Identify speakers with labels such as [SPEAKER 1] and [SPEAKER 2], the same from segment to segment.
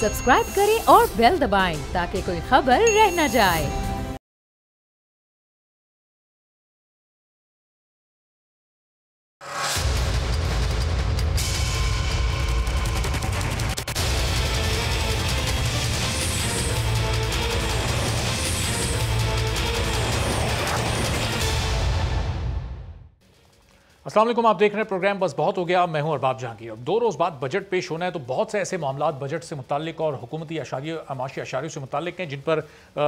[SPEAKER 1] Subscribe करें और bell दबाएं ताकि कोई खबर रह न जाए।
[SPEAKER 2] अस्सलाम वालेकुम, आप देख रहे हैं प्रोग्राम बस बहुत हो गया। मैं हूं अरबाब जहांगीर। और 2 रोज़ बाद बजट पेश होना है तो बहुत से ऐसे मामलात बजट से मुताल्लिक और हुकूमती माशी अशारियों से मुताल्लिक हैं जिन पर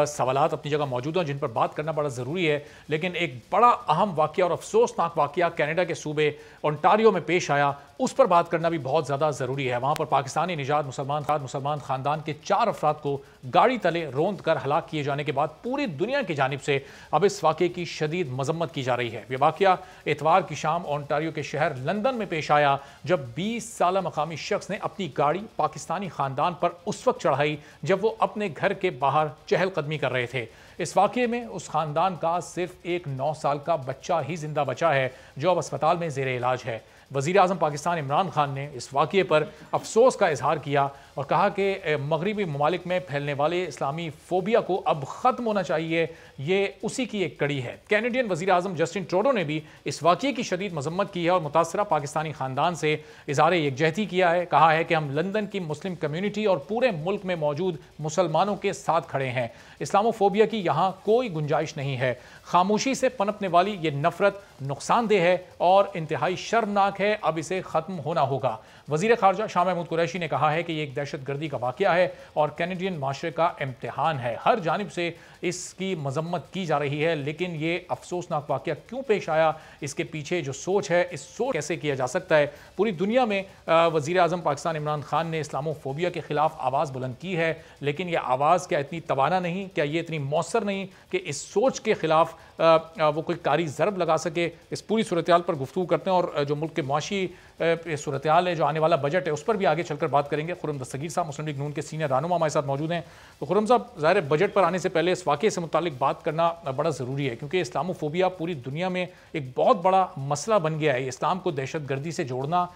[SPEAKER 2] सवालात अपनी जगह मौजूद हैं, जिन पर बात करना बड़ा ज़रूरी है। लेकिन एक बड़ा अहम वाक़या और अफसोसनाक वाक़या कनाडा के सूबे ओंटारियो में पेश आया, उस पर बात करना भी बहुत ज़्यादा ज़रूरी है। वहाँ पर पाकिस्तानी निजात मुसलमान ख़ानदान के 4 अफराद को गाड़ी तले रौंद कर हलाक किए जाने के बाद पूरी दुनिया की जानिब से अब इस वाक़े की शदीद मजम्मत की जा रही है। यह वाक़या इतवार की शाम ओंटारियो के शहर लंदन में पेश आया जब 20 साला मकामी शख्स ने अपनी गाड़ी पाकिस्तानी ख़ानदान पर उस वक्त चढ़ाई जब वो अपने घर के बाहर चहलकदमी कर रहे थे। इस वाक़े में उस ख़ानदान का सिर्फ एक 9 साल का बच्चा ही जिंदा बचा है जो अब अस्पताल में ज़ेरे इलाज है। वज़ीर आज़म पाकिस्तान इमरान खान ने इस वाक़े पर अफसोस का इजहार किया और कहा कि मगरबी ममालिक में फैलने वाले इस्लामी फ़ोबिया को अब ख़त्म होना चाहिए, ये उसी की एक कड़ी है। कैनेडियन वज़ीर आज़म जस्टिन ट्रूडो ने भी इस वाक़े की शदीद मजम्मत की है और मुतासरा पाकिस्तानी ख़ानदान से इज़हार यकजहती किया है। कहा है कि हम लंदन की मुस्लिम कम्यूनिटी और पूरे मुल्क में मौजूद मुसलमानों के साथ खड़े हैं। इस्लामोफोबिया की यहाँ कोई गुंजाइश नहीं है। खामोशी से पनपने वाली ये नफरत नुकसानदेह है और इंतहाई शर्मनाक है। अब इसे ख़त्म होना होगा। वज़ीर ख़ारजा शाह महमूद कुरैशी ने कहा है कि ये एक दहशतगर्दी का वाक़या है और कैनेडियन माशरे का इम्तिहान है। हर जानिब से इसकी मजम्मत की जा रही है, लेकिन ये अफसोसनाक वाक़या क्यों पेश आया, इसके पीछे जो सोच है, इस सोच कैसे किया जा सकता है। पूरी दुनिया में वज़ीर आज़म पाकिस्तान इमरान खान ने इस्लामोफोबिया के ख़िलाफ़ आवाज़ बुलंद की है, लेकिन यह आवाज़ क्या इतनी तवाना नहीं, क्या ये इतनी मौसर नहीं कि इस सोच के ख़िलाफ़ वो कोई कारी ज़रब लगा सके। इस पूरी सूरत हाल पर गुफ्तगू करते हैं और जो मुल्क के मुआशी सूरत हाल है, जो आने वाला बजट है, उस पर भी आगे चलकर बात करेंगे। खुर्रम दस्तगीर साहब मुस्लिम लीग नून के सीनियर रहनुमा हमारे साथ मौजूद हैं। तो खुर्रम साहब, ज़ाहिर है बजट पर आने से पहले इस वाक़े से मुतालिक बात करना बड़ा ज़रूरी है क्योंकि इस्लामोफोबिया पूरी दुनिया में एक बहुत बड़ा मसला बन गया है। इस्लाम को दहशतगर्दी से जोड़ना,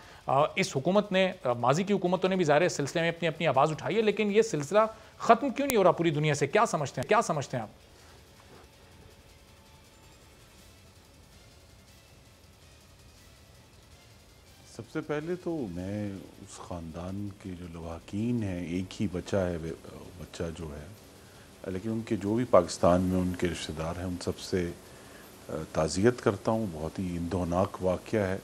[SPEAKER 2] इस हुकूमत ने, माजी की हुकूमतों ने भी ज़ाहिर सिलसिले में अपनी अपनी आवाज़ उठाई है, लेकिन ये सिलसिला ख़त्म क्यों नहीं हो रहा पूरी दुनिया से? क्या समझते हैं आप?
[SPEAKER 3] सबसे पहले तो मैं उस ख़ानदान के जो लवाकीन हैं, एक ही बच्चा है बच्चा जो है, लेकिन उनके जो भी पाकिस्तान में उनके रिश्तेदार हैं, उन सब से ताज़ियत करता हूँ। बहुत ही इंदोनाक वाक़या है।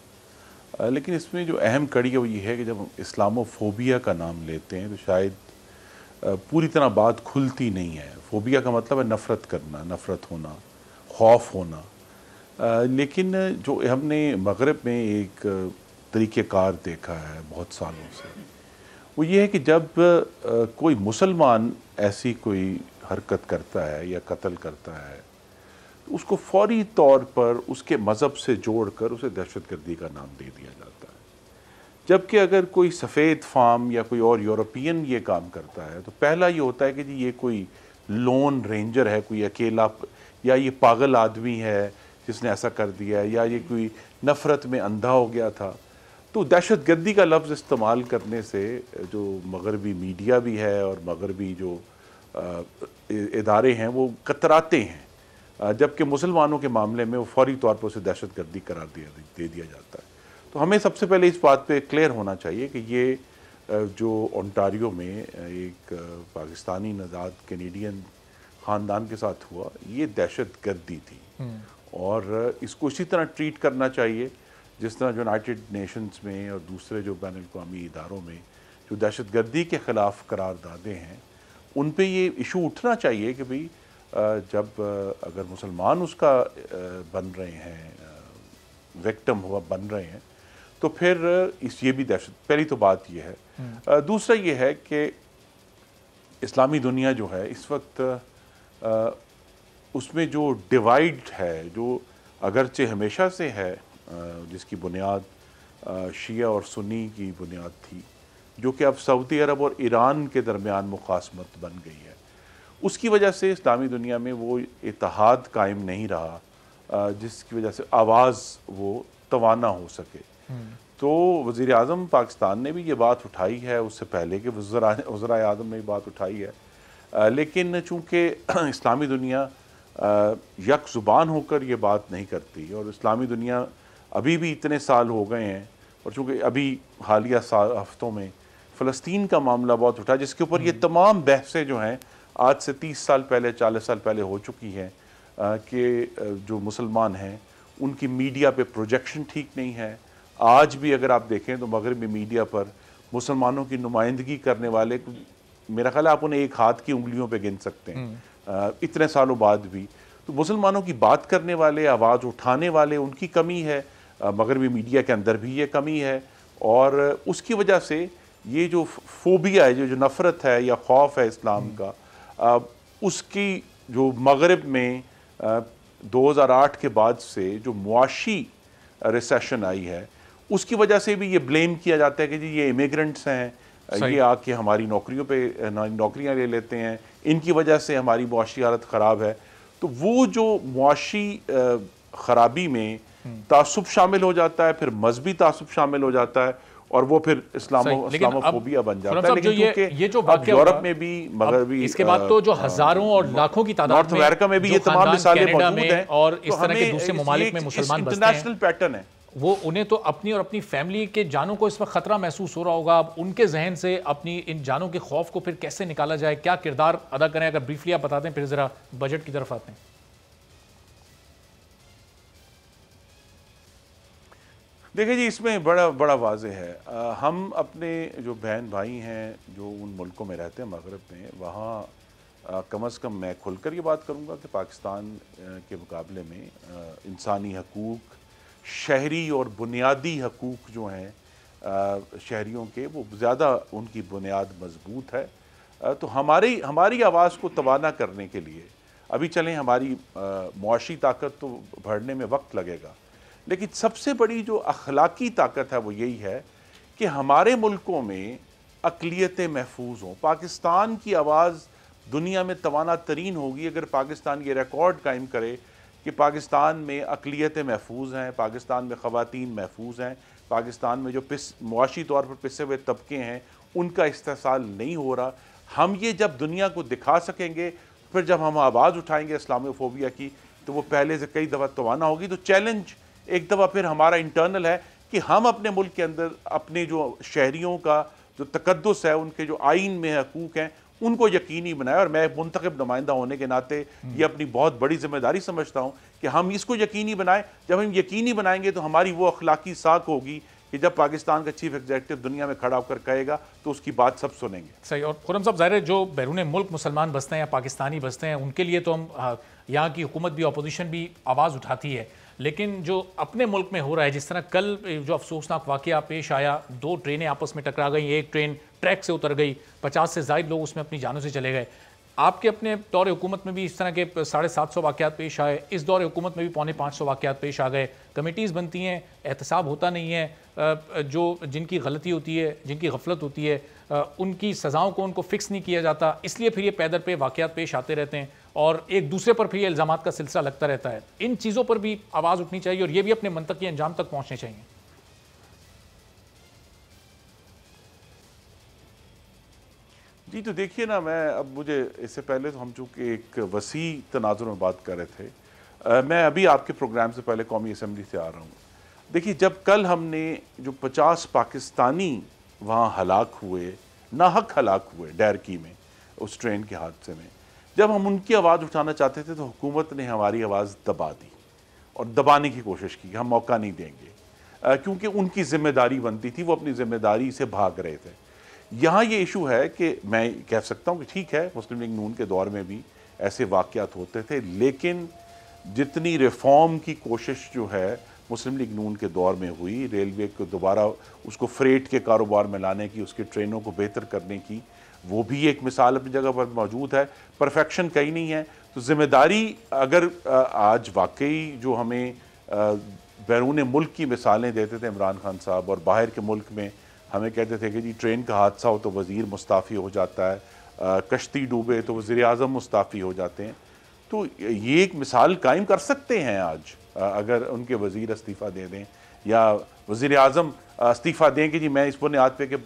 [SPEAKER 3] लेकिन इसमें जो अहम कड़ी है वो ये है कि जब इस्लामोफोबिया का नाम लेते हैं तो शायद पूरी तरह बात खुलती नहीं है। फ़ोबिया का मतलब है नफ़रत करना, नफ़रत होना, खौफ होना। लेकिन जो हमने मगरब में एक तरीक़ेकार देखा है बहुत सालों से, वो ये है कि जब कोई मुसलमान ऐसी कोई हरकत करता है या कत्ल करता है तो उसको फ़ौरी तौर पर उसके मज़हब से जोड़कर उसे दहशतगर्दी का नाम दे दिया जाता है। जबकि अगर कोई सफ़ेद फार्म या कोई और यूरोपियन ये काम करता है तो पहला ये होता है कि जी ये कोई लोन रेंजर है, कोई अकेला, या ये पागल आदमी है जिसने ऐसा कर दिया है, या ये कोई नफ़रत में अंधा हो गया था। तो दहशतगर्दी का लफ्ज़ इस्तेमाल करने से जो मगरबी मीडिया भी है और मगरबी जो इदारे हैं वो कतराते हैं, जबकि मुसलमानों के मामले में वो फौरी तौर पर उसे दहशतगर्दी करार दे दिया जाता है। तो हमें सबसे पहले इस बात पे क्लियर होना चाहिए कि ये जो ओंटारियो में एक पाकिस्तानी नज़ाद कैनेडियन ख़ानदान के साथ हुआ, ये दहशतगर्दी थी और इसको इसी तरह ट्रीट करना चाहिए जिस तरह यूनाइटेड नेशंस में और दूसरे जो बैन अवी इदारों में जो दहशतगर्दी के ख़िलाफ़ करारदादे हैं उन पे ये इशू उठना चाहिए कि भाई जब अगर मुसलमान उसका बन रहे हैं, विक्टिम हुआ बन रहे हैं, तो फिर ये भी दहशत, पहली तो बात ये है। दूसरा ये है कि इस्लामी दुनिया जो है इस वक्त उसमें जो डिवाइड है, जो अगरचे हमेशा से है, जिसकी बुनियाद शिया और सुन्नी की बुनियाद थी, जो कि अब सऊदी अरब और ईरान के दरमियान मुखासमत बन गई है, उसकी वजह से इस्लामी दुनिया में वो इत्तेहाद कायम नहीं रहा जिसकी वजह से आवाज़ वो तवाना हो सके। तो वज़ीर आज़म पाकिस्तान ने भी ये बात उठाई है, उससे पहले कि वज़राए आज़म ने बात उठाई है, लेकिन चूँकि इस्लामी दुनिया यक ज़ुबान होकर ये बात नहीं करती, और इस्लामी दुनिया अभी भी इतने साल हो गए हैं, और चूँकि अभी हालिया हफ्तों में फ़लस्तीन का मामला बहुत उठा, जिसके ऊपर ये तमाम बहसें जो हैं आज से 30 साल पहले 40 साल पहले हो चुकी हैं कि जो मुसलमान हैं उनकी मीडिया पे प्रोजेक्शन ठीक नहीं है। आज भी अगर आप देखें तो मगरबी मीडिया पर मुसलमानों की नुमाइंदगी करने वाले, मेरा ख्याल है आप उन्हें एक हाथ की उंगलियों पे गिन सकते हैं इतने सालों बाद भी। तो मुसलमानों की बात करने वाले, आवाज़ उठाने वाले, उनकी कमी है, मगरबी मीडिया के अंदर भी ये कमी है, और उसकी वजह से ये जो फोबिया है, जो नफ़रत है या खौफ है इस्लाम का, उसकी जो मगरब में 2008 के बाद से जो मुआशी रिसेशन आई है, उसकी वजह से भी ये ब्लेम किया जाता है कि जी ये इमिग्रेंट्स हैं, ये आके हमारी नौकरियों पे नौकरियां ले लेते हैं, इनकी वजह से हमारी मुआशी हालत ख़राब है। तो वो जो मुआशी ख़राबी में तासुब शामिल हो जाता है, फिर मजहबी तासुब शामिल हो जाता है, और वो फिर इस्लामोफोबिया बन जाता है। लेकिन
[SPEAKER 2] ये जो वाक़या
[SPEAKER 3] यूरोप में भी, मगरबी
[SPEAKER 2] इसके बाद तो जो हज़ारों और लाखों की तादाद
[SPEAKER 3] नॉर्थ अमेरिका में भी ये तमाम मिसालें मौजूद हैं,
[SPEAKER 2] और इस तरह के दूसरे ममालिक में मुसलमान बसते हैं,
[SPEAKER 3] इंटरनेशनल पैटर्न है।
[SPEAKER 2] वो उन्हें तो अपनी और अपनी फैमिली के जानों को इस वक्त खतरा महसूस हो रहा होगा। अब उनके जहन से अपनी इन जानों के खौफ को फिर कैसे निकाला जाए, क्या किरदार अदा करें, अगर ब्रीफली आप बता दें, फिर जरा बजट की तरफ आते हैं।
[SPEAKER 3] देखिए जी, इसमें बड़ा वाज़ेह है, हम अपने जो बहन भाई हैं जो उन मुल्कों में रहते हैं मगरब में, वहाँ कम अज़ कम मैं खुलकर ये बात करूँगा कि पाकिस्तान के मुकाबले में इंसानी हकूक़, शहरी और बुनियादी हकूक़ जो हैं शहरियों के, वो ज़्यादा उनकी बुनियाद मजबूत है। तो हमारी आवाज़ को तवाना करने के लिए अभी चलें, हमारी मुआशी ताकत तो बढ़ने में वक्त लगेगा, लेकिन सबसे बड़ी जो अखलाकी ताकत है वो यही है कि हमारे मुल्कों में अक़लियतें महफूज हों। पाकिस्तान की आवाज़ दुनिया में तवाना तरीन होगी अगर पाकिस्तान ये रिकॉर्ड कायम करे कि पाकिस्तान में अक़लियतें महफूज हैं, पाकिस्तान में ख़वातीन महफूज हैं, पाकिस्तान में जो मुआशी तौर पर पिसे हुए तबके हैं उनका इस्तेसाल नहीं हो रहा। हम ये जब दुनिया को दिखा सकेंगे, फिर जब हम आवाज़ उठाएंगे इस्लामोफोबिया की, तो वो पहले से कई दफ़ा तवाना होगी। तो चैलेंज एक दफ़ा फिर हमारा इंटरनल है कि हम अपने मुल्क के अंदर अपने जो शहरियों का जो तकद्दुस है, उनके जो आइन में हकूक़ हैं, उनको यकीनी बनाए। और मैं मुंतखब नुमाइंदा होने के नाते ये अपनी बहुत बड़ी जिम्मेदारी समझता हूँ कि हम इसको यकीनी बनाएं। जब हम यकीनी बनाएंगे तो हमारी वो अखलाकी साख होगी कि जब पाकिस्तान का चीफ एग्जीक्यूटिव दुनिया में खड़ा होकर कहेगा तो उसकी बात सब सुनेंगे।
[SPEAKER 2] सही। और खुर्रम साहब, ज़ाहिर है जो बैरून मुल्क मुसलमान बसते हैं या पाकिस्तानी बसते हैं, उनके लिए तो हम यहाँ की हुकूमत भी, अपोजिशन भी आवाज़ उठाती है, लेकिन जो अपने मुल्क में हो रहा है, जिस तरह कल जो अफसोसनाक वाक़या पेश आया, 2 ट्रेनें आपस में टकरा गई, एक ट्रेन ट्रैक से उतर गई, 50 से ज़ायद लोग उसमें अपनी जानों से चले गए। आपके अपने दौर हुकूमत में भी इस तरह के 750 वाक़यात पेश आए, इस दौर हुकूमत में भी 550 वाक़यात पेश आ गए। कमेटीज़ बनती हैं, एहतसाब होता नहीं है, जो जिनकी गलती होती है, जिनकी गफलत होती है, उनकी सज़ाओं को उनको फ़िक्स नहीं किया जाता, इसलिए फिर ये पैदर पे वाक़यात पेश आते रहते हैं और एक दूसरे पर फिर ये इल्ज़ामात का सिलसिला लगता रहता है। इन चीज़ों पर भी आवाज़ उठनी चाहिए और ये भी अपने मंतकी अंजाम तक पहुँचने चाहिए।
[SPEAKER 3] जी, तो देखिए ना, मुझे इससे पहले तो हम चूँकि एक वसी तनाजुर में बात कर रहे थे, मैं अभी आपके प्रोग्राम से पहले कौमी असम्बली से आ रहा हूँ। देखिए, जब कल हमने जो 50 पाकिस्तानी वहाँ हलाक हुए, नाहक हलाक हुए डैरकी में उस ट्रेन के हादसे में, जब हम उनकी आवाज़ उठाना चाहते थे तो हुकूमत ने हमारी आवाज़ दबा दी और दबाने की कोशिश की, हम मौका नहीं देंगे, क्योंकि उनकी ज़िम्मेदारी बनती थी, वो अपनी ज़िम्मेदारी से भाग रहे थे। यहाँ ये इशू है कि मैं कह सकता हूँ कि ठीक है, मुस्लिम लीग नून के दौर में भी ऐसे वाक़यात होते थे, लेकिन जितनी रिफॉर्म की कोशिश जो है मुस्लिम लीग नून के दौर में हुई, रेलवे को दोबारा उसको फ्रेट के कारोबार में लाने की, उसके ट्रेनों को बेहतर करने की, वो भी एक मिसाल अपनी जगह पर मौजूद है। परफेक्शन कहीं नहीं है। तो ज़िम्मेदारी अगर आज वाकई जो हमें बैरून मुल्क की मिसालें देते थे इमरान खान साहब, और बाहर के मुल्क में हमें कहते थे कि जी ट्रेन का हादसा हो तो वज़ीर मुस्ताफ़ी हो जाता है, कश्ती डूबे तो वज़ीर आज़म मुस्ताफ़ी हो जाते हैं, तो ये एक मिसाल कायम कर सकते हैं आज अगर उनके वज़ीर इस्तीफ़ा दे दें या वज़ीर आज़म इस्तीफ़ा दें कि जी मैं इस बुनियाद पे कि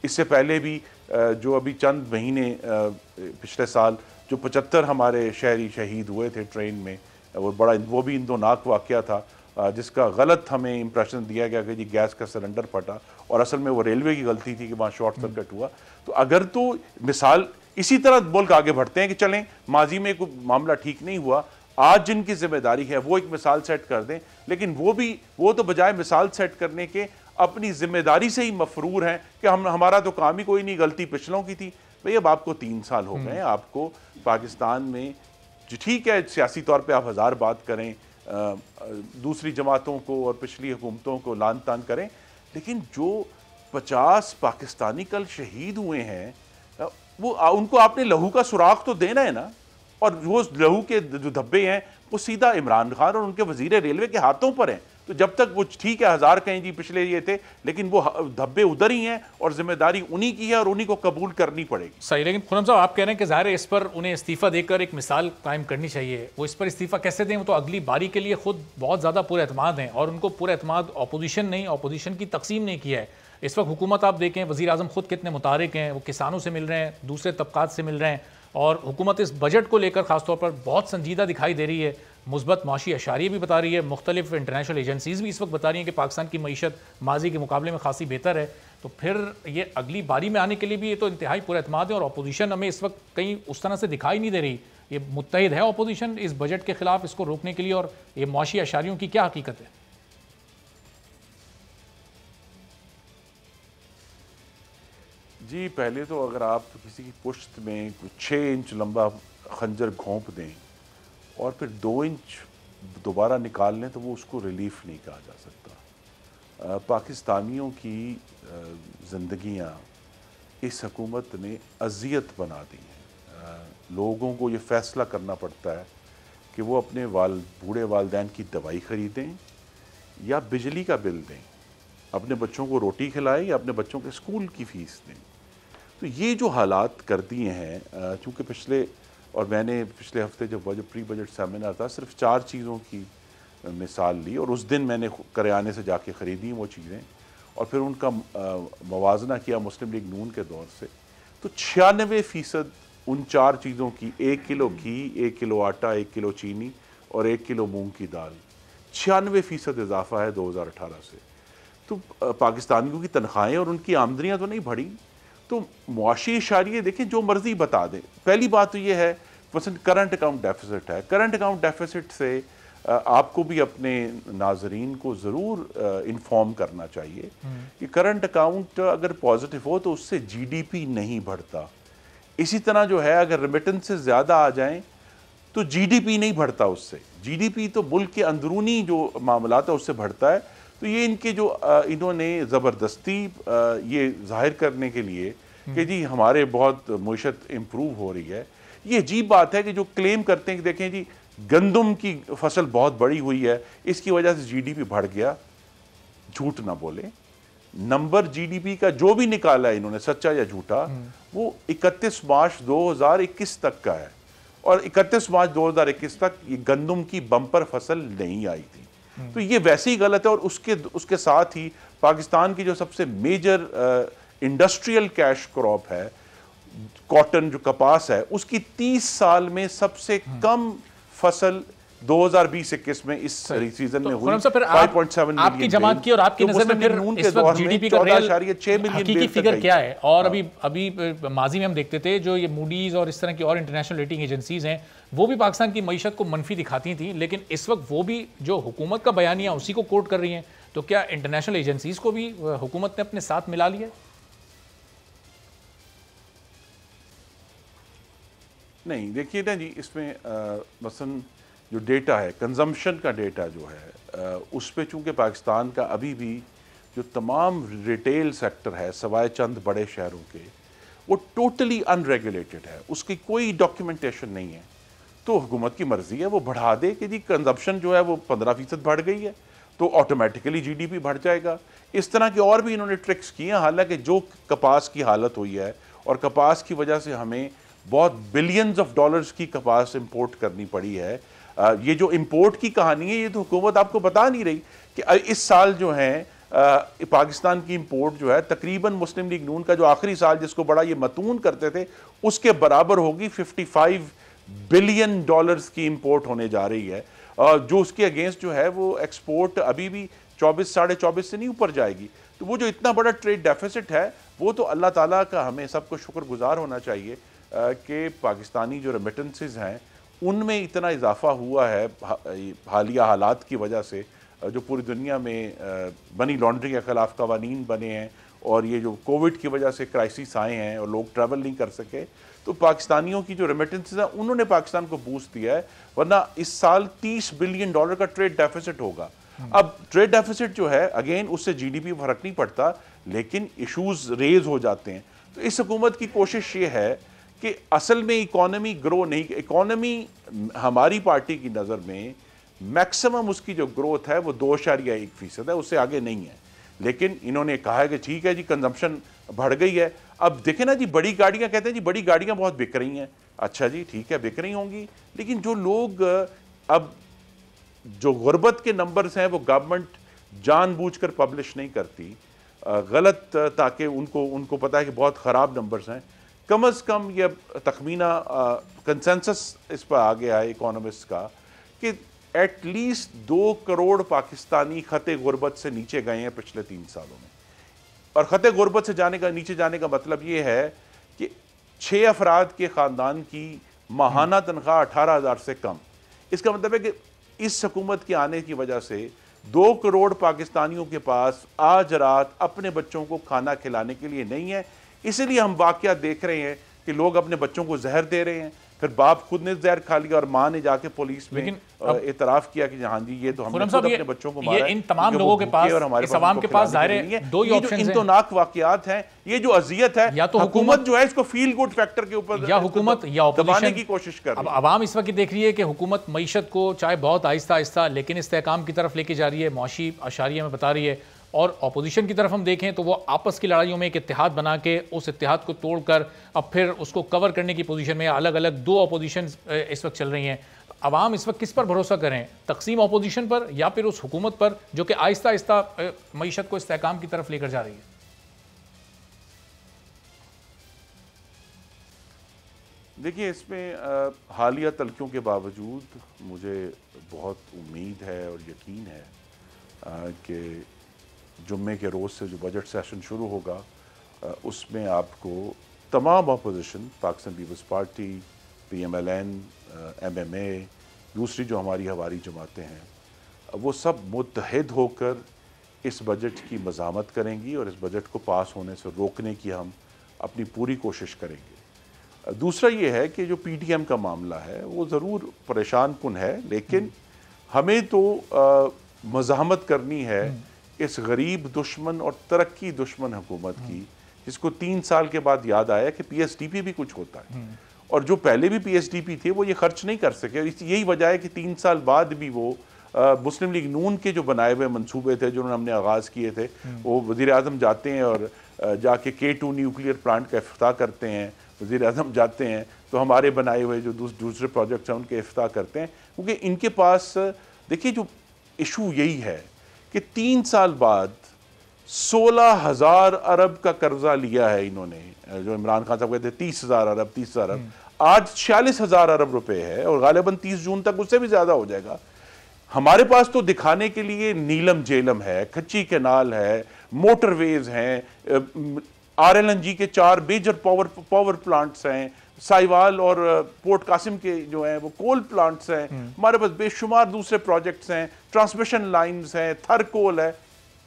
[SPEAKER 3] इससे पहले भी जो अभी चंद महीने पिछले साल जो 75 हमारे शहरी शहीद हुए थे ट्रेन में, वो भी इंदोनाक वाक़या था, जिसका गलत हमें इंप्रेशन दिया गया कि जी गैस का सिलेंडर फटा और असल में वो रेलवे की गलती थी कि वहाँ शॉर्ट सर्किट हुआ। तो अगर तो मिसाल इसी तरह मुल्क आगे बढ़ते हैं कि चलें माजी में कोई मामला ठीक नहीं हुआ, आज जिनकी जिम्मेदारी है वो एक मिसाल सेट कर दें, लेकिन वो तो बजाय मिसाल सेट करने के अपनी जिम्मेदारी से ही मफरूर हैं कि हमारा तो काम ही कोई नहीं, गलती पिछलों की थी। भाई अब आपको 3 साल हो गए, आपको पाकिस्तान में जो ठीक है सियासी तौर पे आप हज़ार बात करें, दूसरी जमातों को और पिछली हुकूमतों को लान तान करें, लेकिन जो 50 पाकिस्तानी कल शहीद हुए हैं वो उनको आपने लहू का सुराख तो देना है ना। और वो लहू के जो धब्बे हैं वो सीधा इमरान खान और उनके वजीर रेलवे के हाथों पर हैं। तो जब तक वो ठीक है हज़ार कहें जी पिछले ये थे, लेकिन वो धब्बे उधर ही हैं और जिम्मेदारी उन्हीं की है और उन्हीं को कबूल करनी पड़ेगी।
[SPEAKER 2] सही, लेकिन खुरम साहब आप कह रहे हैं कि ज़ाहिर है इस पर उन्हें इस्तीफ़ा देकर एक मिसाल कायम करनी चाहिए। वो इस पर इस्तीफ़ा कैसे दें? वो तो अगली बारी के लिए खुद बहुत ज़्यादा पुरएतमाद हैं और उनको पुरएतमाद अपोजिशन की तकसीम नहीं किया है। इस वक्त हुकूमत आप देखें, वज़ीर आज़म खुद कितने मुतारिक हैं, वो किसानों से मिल रहे हैं, दूसरे तबकात से मिल रहे हैं और हुकूमत इस बजट को लेकर ख़ासतौर पर बहुत संजीदा दिखाई दे रही है। मुस्बत माशी अशारिये भी बता रही है, मुख्तलिफ इंटरनेशनल एजेंसीज़ भी इस वक्त बता रही हैं कि पाकिस्तान की मईशत माजी के मुकाबले में खासी बेहतर है। तो फिर ये अगली बारी में आने के लिए भी ये तो इंतहाई पुरएतमाद है और अपोजिशन हमें इस वक्त कहीं उस तरह से दिखाई नहीं दे रही। ये मुत्तहिद है अपोजिशन इस बजट के खिलाफ, इसको रोकने के लिए, और ये माशी अशारियों की क्या हकीकत है?
[SPEAKER 3] जी पहले तो अगर आप किसी की पुश्त में 6 इंच लंबा खंजर घोंप दें और फिर 2 इंच दोबारा निकाल लें तो वो उसको रिलीफ नहीं कहा जा सकता। पाकिस्तानियों की ज़िंदगियाँ इस हुकूमत ने अजियत बना दी हैं। लोगों को ये फ़ैसला करना पड़ता है कि वो अपने बूढ़े वालिदैन की दवाई ख़रीदें या बिजली का बिल दें, अपने बच्चों को रोटी खिलाएं या अपने बच्चों के स्कूल की फ़ीस दें। तो ये जो हालात कर दिए हैं, चूँकि मैंने पिछले हफ्ते जब प्री बजट सेमिनार था सिर्फ 4 चीज़ों की मिसाल ली और उस दिन मैंने करियाने से जाके ख़रीदी वो चीज़ें और फिर उनका मवाजना किया मुस्लिम लीग नून के दौर से। तो 96% उन 4 चीज़ों की, 1 किलो घी, 1 किलो आटा, 1 किलो चीनी और 1 किलो मूंग की दाल, 96% इजाफा है 2018 से। तो पाकिस्तानियों की तनख्वाहें और उनकी आमदनियाँ तो नहीं बढ़ी। तो मुआशी इशारिये देखें जो मर्जी बता दें। पहली बात तो ये है मसलन करंट अकाउंट डेफिसिट है। करंट अकाउंट डेफिसिट से आपको भी अपने नाजरीन को ज़रूर इन्फॉर्म करना चाहिए कि करंट अकाउंट अगर पॉजिटिव हो तो उससे जीडीपी नहीं बढ़ता। इसी तरह जो है अगर रेमिटेंसेस ज़्यादा आ जाएं तो जीडीपी नहीं बढ़ता उससे। जीडीपी तो मुल्क के अंदरूनी जो मामलात है उससे बढ़ता है। तो ये इनके जो इन्होंने ज़बरदस्ती ये जाहिर करने के लिए कि जी हमारे बहुत मईशत इम्प्रूव हो रही है, ये अजीब बात है कि जो क्लेम करते हैं कि देखें जी गंदम की फसल बहुत बड़ी हुई है, इसकी वजह से जीडीपी बढ़ गया। झूठ ना बोले, नंबर जीडीपी का जो भी निकाला है इन्होंने, सच्चा या झूठा, वो 31 मार्च 2021 तक का है और 31 मार्च 2021 तक ये गंदम की बम्पर फसल नहीं आई थी। तो ये वैसे ही गलत है। और उसके साथ ही पाकिस्तान की जो सबसे मेजर इंडस्ट्रियल कैश क्रॉप है कॉटन, जो कपास है, उसकी 30 साल में सबसे कम फसल 2020-21 में इस सीजन में हुई। 5.7 मिलियन
[SPEAKER 2] आपकी जमात की और आपकी नजर में फिर इस वक्त जीडीपी का रियल हकीकी फिगर क्या है? और अभी माजी में हम देखते थे जो ये मूडीज और इस तरह की और इंटरनेशनल रेटिंग एजेंसीज हैं वो भी पाकिस्तान की मईशत को मनफी दिखाती थी, लेकिन इस वक्त वो भी जो हुकूमत का बयानिया उसी को कोट कर रही हैं। तो क्या इंटरनेशनल एजेंसीज को भी हुकूमत ने अपने साथ मिला लिया?
[SPEAKER 3] नहीं, देखिए ना जी, इसमें मसलन जो डेटा है, कंजम्पशन का डेटा जो है, उस पर चूँकि पाकिस्तान का अभी भी जो तमाम रिटेल सेक्टर है सवाए चंद बड़े शहरों के, वो टोटली अनरेगुलेटेड है, उसकी कोई डॉक्यूमेंटेशन नहीं है। तो हुकूमत की मर्जी है वो बढ़ा दे कि जी कंजम्पशन जो है वो 15% बढ़ गई है तो ऑटोमेटिकली जीडीपी बढ़ जाएगा। इस तरह की और भी इन्होंने ट्रिक्स किए हैं। हालांकि जो कपास की हालत हुई है और कपास की वजह से हमें बहुत बिलियंस ऑफ डॉलर्स की कपास इंपोर्ट करनी पड़ी है। ये जो इंपोर्ट की कहानी है ये तो हुकूमत आपको बता नहीं रही कि इस साल जो है पाकिस्तान की इंपोर्ट जो है तकरीबन मुस्लिम लीग नून का जो आखिरी साल जिसको बड़ा ये मतून करते थे उसके बराबर होगी। 55 बिलियन डॉलर्स की इंपोर्ट होने जा रही है, जो उसके अगेंस्ट जो है वो एक्सपोर्ट अभी भी 24 साढ़े 24 से नहीं ऊपर जाएगी। तो वो जो इतना बड़ा ट्रेड डेफिसिट है वो तो अल्लाह ताला का हमें सबको शुक्रगुजार होना चाहिए कि पाकिस्तानी जो रेमिटेंसेस हैं उनमें इतना इजाफा हुआ है हालिया हालात की वजह से, जो पूरी दुनिया में मनी लॉन्ड्रिंग के खिलाफ कवानीन बने हैं और ये जो कोविड की वजह से क्राइसिस आए हैं और लोग ट्रैवल नहीं कर सके, तो पाकिस्तानियों की जो रेमिटेंसेस हैं उन्होंने पाकिस्तान को बूस्ट दिया है। वरना इस साल 30 बिलियन डॉलर का ट्रेड डेफिसिट होगा। अब ट्रेड डेफिसिट जो है अगेन उससे जीडीपी पर फर्क नहीं पड़ता, लेकिन इश्यूज रेज हो जाते हैं। तो इस हुकूमत की कोशिश ये है कि असल में इकोनॉमी ग्रो नहीं, इकोनॉमी हमारी पार्टी की नज़र में मैक्सिमम उसकी जो ग्रोथ है वो 2.1% है, उससे आगे नहीं है। लेकिन इन्होंने कहा है कि ठीक है जी कंजम्पशन बढ़ गई है। अब देखें ना जी, बड़ी गाड़ियां कहते हैं जी बड़ी गाड़ियां बहुत बिक रही हैं। अच्छा जी ठीक है बिक रही होंगी, लेकिन जो लोग अब जो गुर्बत के नंबर्स हैं वो गवर्नमेंट जानबूझकर पब्लिश नहीं करती गलत, ताकि उनको पता है कि बहुत ख़राब नंबर्स हैं। कम अज़ कम ये तखमीना कंसेंसस इस पर आ गया है इकोनॉमिस्ट का कि एटलीस्ट 2 करोड़ पाकिस्तानी खते गुर्बत से नीचे गए हैं पिछले 3 सालों में। और खते गुर्बत से नीचे जाने का मतलब ये है कि 6 अफराद के ख़ानदान की माहाना तनख्वाह 18,000 से कम। इसका मतलब है कि इस हुकूमत के आने की वजह से 2 करोड़ पाकिस्तानियों के पास आज रात अपने बच्चों को खाना खिलाने के लिए नहीं है। इसलिए हम वाकया देख रहे हैं कि लोग अपने बच्चों को जहर दे रहे हैं, फिर बाप खुद ने जहर खा लिया और माँ ने जाके पुलिस में इतराफ किया कि हाँ जी ये तो हमने खुद अपने बच्चों को मारा है।
[SPEAKER 2] इन तमाम लोगों के पास, इस अवाम के पास ज़ाहिर है दो ही ऑप्शन हैं।
[SPEAKER 3] इंतनाक वाकयात हैं, ये जो अजियत है,
[SPEAKER 2] या तो
[SPEAKER 3] हुकूमत जो है इसको फील गुड फैक्टर के ऊपर
[SPEAKER 2] या हुकूमत या ऑपोजिशन
[SPEAKER 3] की कोशिश कर रही है।
[SPEAKER 2] अब अवाम इस वक्त देख रही है कि हुकूमत मईशत को चाहे बहुत आहिस्ता आहिस्ता लेकिन इस्तेहकाम की तरफ लेके जा रही है, मुआशी अशारिया में बता रही है। और अपोजिशन की तरफ हम देखें तो वो आपस की लड़ाइयों में एक इत्तेहाद बना के उस इत्तेहाद को तोड़कर अब फिर उसको कवर करने की पोजीशन में अलग अलग 2 अपोजिशन इस वक्त चल रही हैं। अवाम इस वक्त किस पर भरोसा करें, तकसीम अपोजिशन पर या फिर उस हुकूमत पर जो कि आहिस्ता आहिस्ता मईशत को इस्तेहकाम की तरफ लेकर जा रही है?
[SPEAKER 3] देखिए इसमें हालिया तलखियों के बावजूद मुझे बहुत उम्मीद है और यकीन है कि जुम्मे के रोज़ से जो बजट सेशन शुरू होगा उसमें आपको तमाम opposition, Pakistan Peoples Party, PMLN, MMA, दूसरी जो हमारी हवारी जमातें हैं, वो सब मुत्तहिद होकर इस बजट की मज़ामत करेंगी और इस बजट को पास होने से रोकने की हम अपनी पूरी कोशिश करेंगे। दूसरा ये है कि जो PTM का मामला है वो ज़रूर परेशान कुन है, लेकिन हमें तो मज़ामत करनी है इस गरीब दुश्मन और तरक्की दुश्मन हुकूमत की, जिसको 3 साल के बाद याद आया कि PSDP भी कुछ होता है। और जो पहले भी PSDP थे वो ये खर्च नहीं कर सके। यही वजह है कि 3 साल बाद भी वो मुस्लिम लीग नून के जो बनाए हुए मंसूबे थे जो हमने आगाज़ किए थे, वो वज़ीर आज़म जाते हैं और जाके K2 न्यूक्लियर प्लांट का इफ्तिताह करते हैं। वज़ीर आज़म जाते हैं तो हमारे बनाए हुए जो दूसरे प्रोजेक्ट्स हैं उनके इफ्तिताह करते हैं, क्योंकि इनके पास देखिए जो इशू यही है कि 3 साल बाद 16,000 अरब का कर्जा लिया है इन्होंने। जो इमरान खान साहब कहते थे 30,000 अरब 30,000 अरब, आज 46,000 अरब रुपए है और गालिबन 30 जून तक उससे भी ज्यादा हो जाएगा। हमारे पास तो दिखाने के लिए नीलम जेलम है, खच्ची कैनाल है, मोटरवेज हैं, RLNG के 4 मेजर पावर प्लांट्स हैं, साहिवाल और पोर्ट कासिम के जो हैं वो कोल प्लांट्स हैं, हमारे पास बेशुमार दूसरे प्रोजेक्ट्स हैं, ट्रांसमिशन लाइंस हैं, थर कोल है।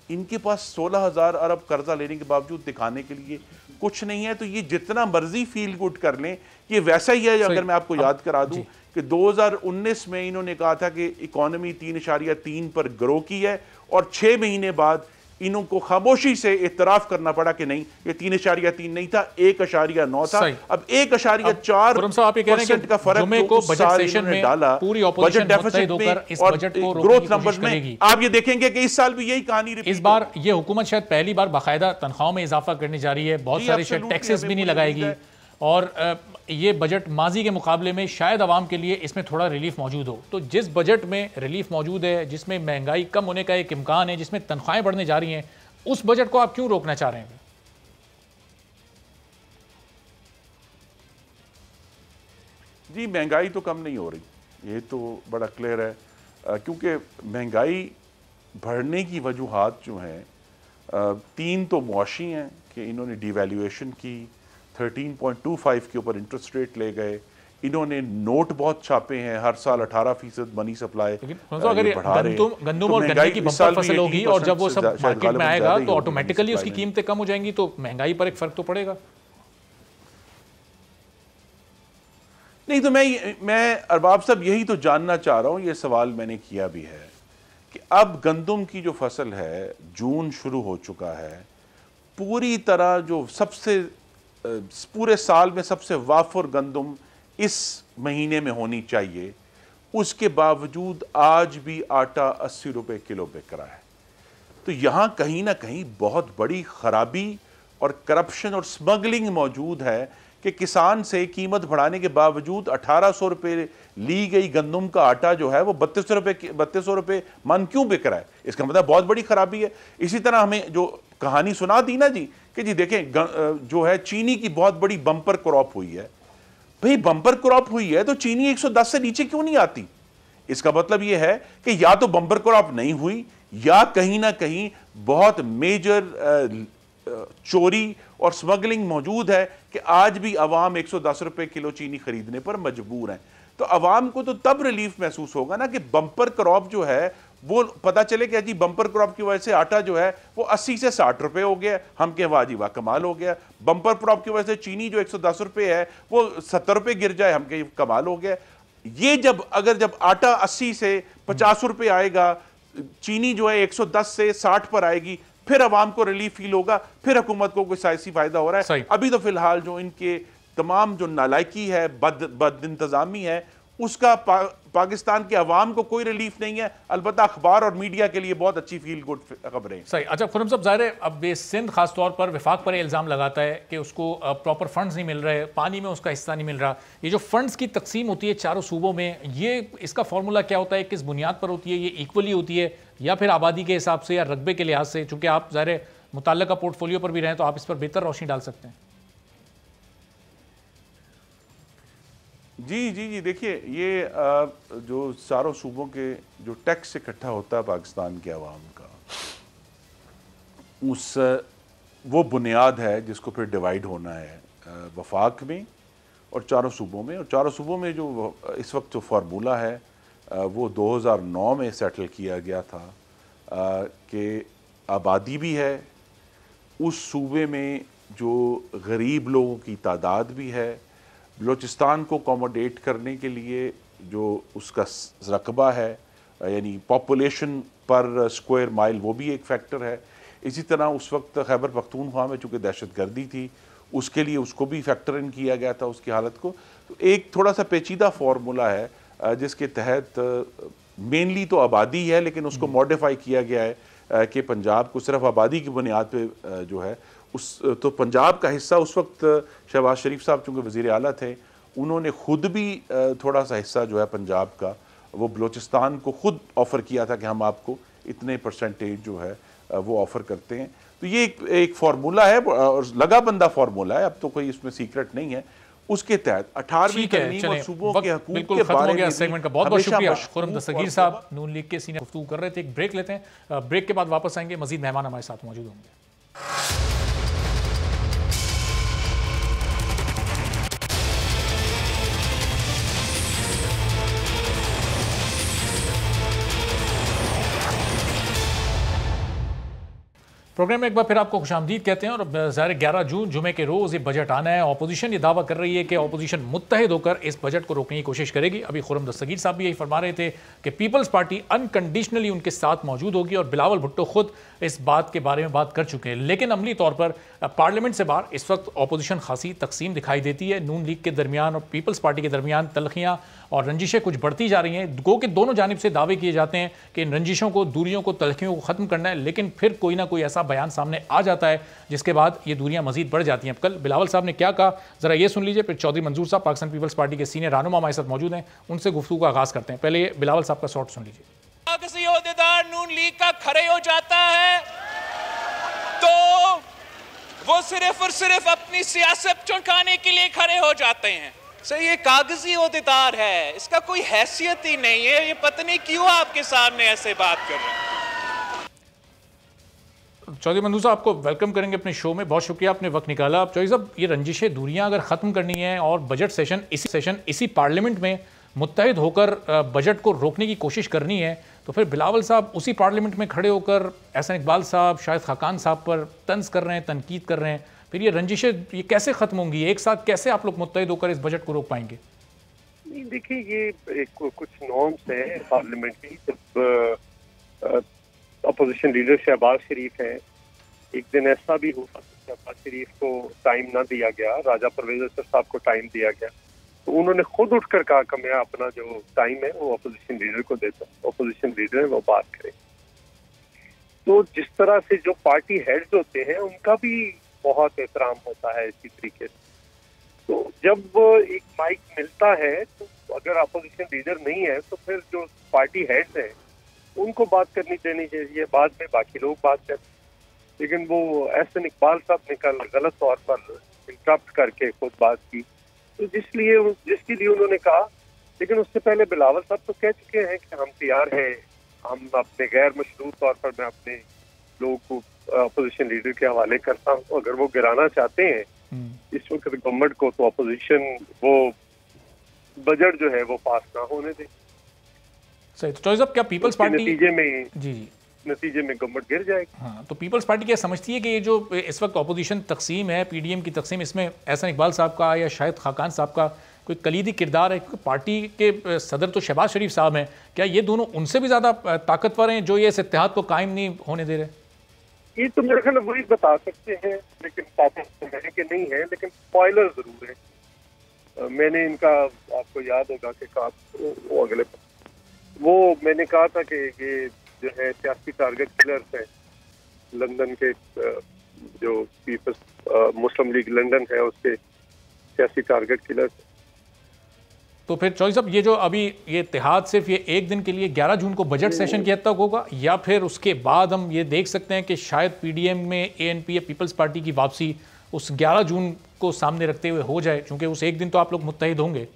[SPEAKER 3] इनके पास 16,000 अरब कर्जा लेने के बावजूद दिखाने के लिए कुछ नहीं है। तो ये जितना मर्जी फील गुड कर लें, ये वैसा ही है। अगर मैं आपको याद करा दूं कि 2019 में इन्होंने कहा था कि इकोनॉमी 3.3 पर ग्रो की है और 6 महीने बाद इनको खामोशी से इतराफ करना पड़ा कि नहीं ये 3.3 नहीं था, 1.9 था। अब 1.4% का फर्क तो बजट सेशन में डाला पूरी बजट डेफिसिट में और ग्रोथ नंबर्स में। आप ये देखेंगे कि इस साल भी यही कहानी
[SPEAKER 2] इस बार ये हुकूमत शायद पहली बार बाकायदा तनख्वाहों में इजाफा करने जा रही है, बहुत सारे शायद टैक्सेस भी नहीं लगाएगी और ये बजट माजी के मुकाबले में शायद आवाम के लिए इसमें थोड़ा रिलीफ मौजूद हो, तो जिस बजट में रिलीफ मौजूद है, जिसमें महंगाई कम होने का एक इम्कान है, जिसमें तनख्वाहें बढ़ने जा रही हैं, उस बजट को आप क्यों रोकना चाह रहे हैं?
[SPEAKER 3] जी, महंगाई तो कम नहीं हो रही, ये तो बड़ा क्लियर है, क्योंकि महंगाई बढ़ने की वजूहात जो हैं, तीन तो मुआशी हैं कि इन्होंने डिवैल्यूएशन की, 13.25 के ऊपर इंटरेस्ट रेट ले गए, इन्होंने नोट बहुत छापे हैं, हर साल 18% मनी सप्लाई
[SPEAKER 2] अगर गंदम और गन्ने की बम्पर फसल होगी और जब वो सब मार्केट में आएगा तो ऑटोमेटिकली उसकी कीमतें कम हो जाएंगी, तो महंगाई पर एक फर्क तो पड़ेगा।
[SPEAKER 3] नहीं, तो मैं अरबाब साहब यही तो जानना चाह रहा हूं, ये सवाल मैंने किया भी है कि अब गंदम की जो फसल है, जून शुरू हो चुका है, पूरी तरह जो सबसे पूरे साल में सबसे वाफर गंदम इस महीने में होनी चाहिए, उसके बावजूद आज भी आटा 80 रुपए किलो बिक रहा है। तो यहां कहीं ना कहीं बहुत बड़ी खराबी और करप्शन और स्मगलिंग मौजूद है कि किसान से कीमत बढ़ाने के बावजूद 1800 रुपये ली गई गंदम का आटा जो है वो 3200 रुपये मन क्यों बिक रहा है? इसका मतलब बहुत बड़ी खराबी है। इसी तरह हमें जो कहानी सुना दी ना जी कि जी देखें जो है चीनी की बहुत बड़ी बम्पर क्रॉप हुई है। भाई बम्पर क्रॉप हुई है तो चीनी 110 से नीचे क्यों नहीं आती? इसका मतलब यह है कि या तो बम्पर क्रॉप नहीं हुई या कहीं ना कहीं बहुत मेजर चोरी और स्मगलिंग मौजूद है कि आज भी अवाम 110 रुपए किलो चीनी खरीदने पर मजबूर हैं। तो अवाम को तो तब रिलीफ महसूस होगा ना कि बम्पर क्रॉप जो है वो पता चले कि जी बम्पर क्रॉप की वजह से आटा जो है वो 80 से 60 रुपए हो गया, हम कहें वाह जी वाह कमाल हो गया। बम्पर क्रॉप की वजह से चीनी जो 110 रुपए है वो 70 रुपए गिर जाए, हम कहें कमाल हो गया। ये जब आटा 80 से 50 रुपए आएगा, चीनी जो है 110 से 60 पर आएगी, फिर अवाम को रिलीफ फील होगा, फिर हुकूमत को कोई सियासी फायदा हो रहा है। अभी तो फिलहाल जो इनके तमाम जो नालायकी है, बद इंतजामी है, उसका पाकिस्तान के अवाम को कोई रिलीफ नहीं है। अलबत्ता अखबार और मीडिया के लिए बहुत अच्छी फील गुड खबरें।
[SPEAKER 2] सही। अच्छा खुर्रम साहब, ज़ाहिर है अब ये सिंध खास तौर पर वफाक पर इल्ज़ाम लगाता है कि उसको प्रॉपर फंड्स नहीं मिल रहे, पानी में उसका हिस्सा नहीं मिल रहा। ये जो फंड्स की तकसीम होती है चारों सूबों में, ये इसका फार्मूला क्या होता है, किस बुनियाद पर होती है? ये इक्वली होती है या फिर आबादी के हिसाब से या रकबे के लिहाज से? चूंकि आप ज़ाहिर मुतल्लिका पोर्टफोलियो पर भी रहें तो आप इस पर बेहतर रोशनी डाल सकते हैं।
[SPEAKER 3] जी देखिए, ये जो चारों सूबों के जो टैक्स इकट्ठा होता है पाकिस्तान के अवाम का, वो बुनियाद है जिसको फिर डिवाइड होना है वफाक में और चारों सूबों में। और चारों सूबों में जो इस वक्त जो फार्मूला है वो 2009 में सेटल किया गया था कि आबादी भी है उस सूबे में, जो गरीब लोगों की तादाद भी है, बलूचिस्तान को अकोमोडेट करने के लिए जो उसका रकबा है यानी पॉपुलेशन पर स्क्वायर माइल वो भी एक फैक्टर है। इसी तरह उस वक्त खैबर पख्तूनख्वा में चूँकि दहशतगर्दी थी उसके लिए उसको भी फैक्टर इन किया गया था, उसकी हालत को। तो एक थोड़ा सा पेचीदा फार्मूला है जिसके तहत मेनली तो आबादी है लेकिन उसको मॉडिफाई किया गया है कि पंजाब को सिर्फ आबादी की बुनियाद पे जो है तो पंजाब का हिस्सा उस वक्त शहबाज शरीफ साहब चूँकि वज़ीर आला थे, उन्होंने खुद भी थोड़ा सा हिस्सा जो है पंजाब का वो बलूचिस्तान को खुद ऑफ़र किया था कि हम आपको इतने परसेंटेज जो है वो ऑफ़र करते हैं। तो ये एक फार्मूला है और लगा बंदा फार्मूला है, अब तो कोई इसमें सीक्रेट नहीं है। उसके तहत 18वीं तरमीम और सूबों के हकूक़ के बारे में
[SPEAKER 2] सेगमेंट का बहुत बहुत शुक्रिया। खुर्रम दस्तगीर साहब नून लीग के सीनियर गुफ्तगू कर रहे थे। एक ब्रेक लेते हैं, ब्रेक के बाद वापस आएंगे, मजीद मेहमान हमारे साथ मौजूद होंगे। प्रोग्राम में एक बार फिर आपको खुशामदीद कहते हैं। और ज़ाहिर 11 जून जुमे के रोज़ ये बजट आना है। अपोजिशन ये दावा कर रही है कि अपोजिशन मुत्तहिद होकर इस बजट को रोकने की कोशिश करेगी। अभी खुर्रम दस्तगीर साहब भी यही फरमा रहे थे कि पीपल्स पार्टी अनकंडीशनली उनके साथ मौजूद होगी और बिलावल भुट्टो खुद इस बात के बारे में बात कर चुके हैं। लेकिन अमली तौर पर पार्लियामेंट से बाहर इस वक्त अपोजिशन खासी तकसीम दिखाई देती है। नून लीग के दरमियान और पीपल्स पार्टी के दरमियान तलखियाँ और रंजिशें कुछ बढ़ती जा रही हैं। गो के दोनों जानिब से दावे किए जाते हैं कि इन रंजिशों को, दूरियों को, तलखियों को ख़त्म करना है, लेकिन फिर कोई ना कोई ऐसा बयान सामने आ जाता है, जिसके बाद ये दूरियां मजीद बढ़ जाती हैं। कल बिलावल साहब ने क्या कहा, जरा ये सुन लीजिए, फिर चौधरी मंजूर साहब पाकिस्तान पीपल्स पार्टी के सीनियर रहनुमा हमारे साथ मौजूद हैं, उनसे गुफ्तगू का आगाज करते हैं। पहले बिलावल साहब का शॉट सुन लीजिए।
[SPEAKER 4] किसी ओहदेदार नून लीग का खड़े हो जाता है तो वो सिर्फ और सिर्फ अपनी सियासत चमकाने के लिए खड़े हो जाते हैं। सर ये कागजी ओहदेदार है, इसका कोई हैसियत ही नहीं है, ये पता नहीं क्यों आपके सामने ऐसे बात कर रहे हैं।
[SPEAKER 2] चौधरी मंजूर साहब आपको वेलकम करेंगे अपने शो में, बहुत शुक्रिया आपने वक्त निकाला। चौधरी साहब, ये रंजिशें दूरियां अगर ख़त्म करनी है और बजट सेशन इसी पार्लियामेंट में मुत्तहिद होकर बजट को रोकने की कोशिश करनी है, तो फिर बिलावल साहब उसी पार्लियामेंट में खड़े होकर एहसन इकबाल साहब, शाहिद खाकान साहब पर तंज कर रहे हैं, तनकीद कर रहे हैं, फिर ये रंजिशें ये कैसे ख़त्म होंगी? एक साथ कैसे आप लोग मुत्तहिद होकर इस बजट को रोक पाएंगे?
[SPEAKER 5] नहीं, देखिए ये कुछ नॉर्म्स हैं पार्लियामेंट की। जब अपोजिशन लीडर शहबाज शरीफ हैं, एक दिन ऐसा भी हुआ शहबाज शरीफ को टाइम ना दिया गया, राजा परवेज अख्तर साहब को टाइम दिया गया, तो उन्होंने खुद उठकर कहा कि मैं अपना जो टाइम है वो अपोजिशन लीडर को देता हूँ, अपोजिशन लीडर है वो बात करें। तो जिस तरह से जो पार्टी हेड्स होते हैं उनका भी बहुत एहतराम होता है इसी तरीके से। तो जब एक माइक मिलता है तो अगर अपोजिशन लीडर नहीं है तो फिर जो पार्टी हेड्स हैं उनको बात करनी देनी चाहिए, बाद में बाकी लोग बात करते। लेकिन वो एहसन इकबाल साहब ने कल गलत तौर पर इंटरप्ट करके खुद बात की, तो जिसके लिए उन्होंने कहा। लेकिन उससे पहले बिलावल साहब तो कह चुके हैं कि हम तैयार हैं, हम अपने गैर मशरूत तौर पर मैं अपने लोगों को अपोजिशन लीडर के हवाले करता हूँ। अगर वो गिराना चाहते हैं इस वक्त गवर्नमेंट को, तो अपोजिशन वो बजट जो है वो पास ना होने दें।
[SPEAKER 2] सही। तो साहब, क्या पीपल्स पार्टी
[SPEAKER 5] नतीजे में गवर्नमेंट गिर जाएगी?
[SPEAKER 2] हाँ, तो पीपल्स पार्टी क्या समझती है कि ये जो इस वक्त अपोजिशन तकसीम है, पीडीएम की तकसीम, इसमें एहसन इकबाल साहब का या शाहिद खाकान साहब का कोई कलीदी किरदार है? क्योंकि पार्टी के सदर तो शहबाज शरीफ साहब हैं, क्या ये दोनों उनसे भी ज़्यादा ताकतवर हैं जो ये इस इत्तेहाद को कायम नहीं होने दे रहे?
[SPEAKER 5] ये तो मेरे ख्याल वही बता सकते हैं, लेकिन ताकत है कि नहीं है, लेकिन स्पॉइलर जरूर है। मैंने इनका, आपको याद होगा कि मैंने कहा था कि ये जो है सियासी टारगेट किलर्स हैं, लंदन के जो पीपल्स मुस्लिम लीग लंदन है उसके सियासी टारगेट किलर्स।
[SPEAKER 2] तो फिर चौधरी साहब, ये जो अभी ये इत्तेहाद सिर्फ ये एक दिन के लिए 11 जून को बजट सेशन की हद तक होगा, या फिर उसके बाद हम ये देख सकते हैं कि शायद पीडीएम में एएनपी या पीपल्स पार्टी की वापसी उस 11 जून को सामने रखते हुए हो जाए, क्योंकि उस एक दिन तो आप लोग मुत्तहिद होंगे?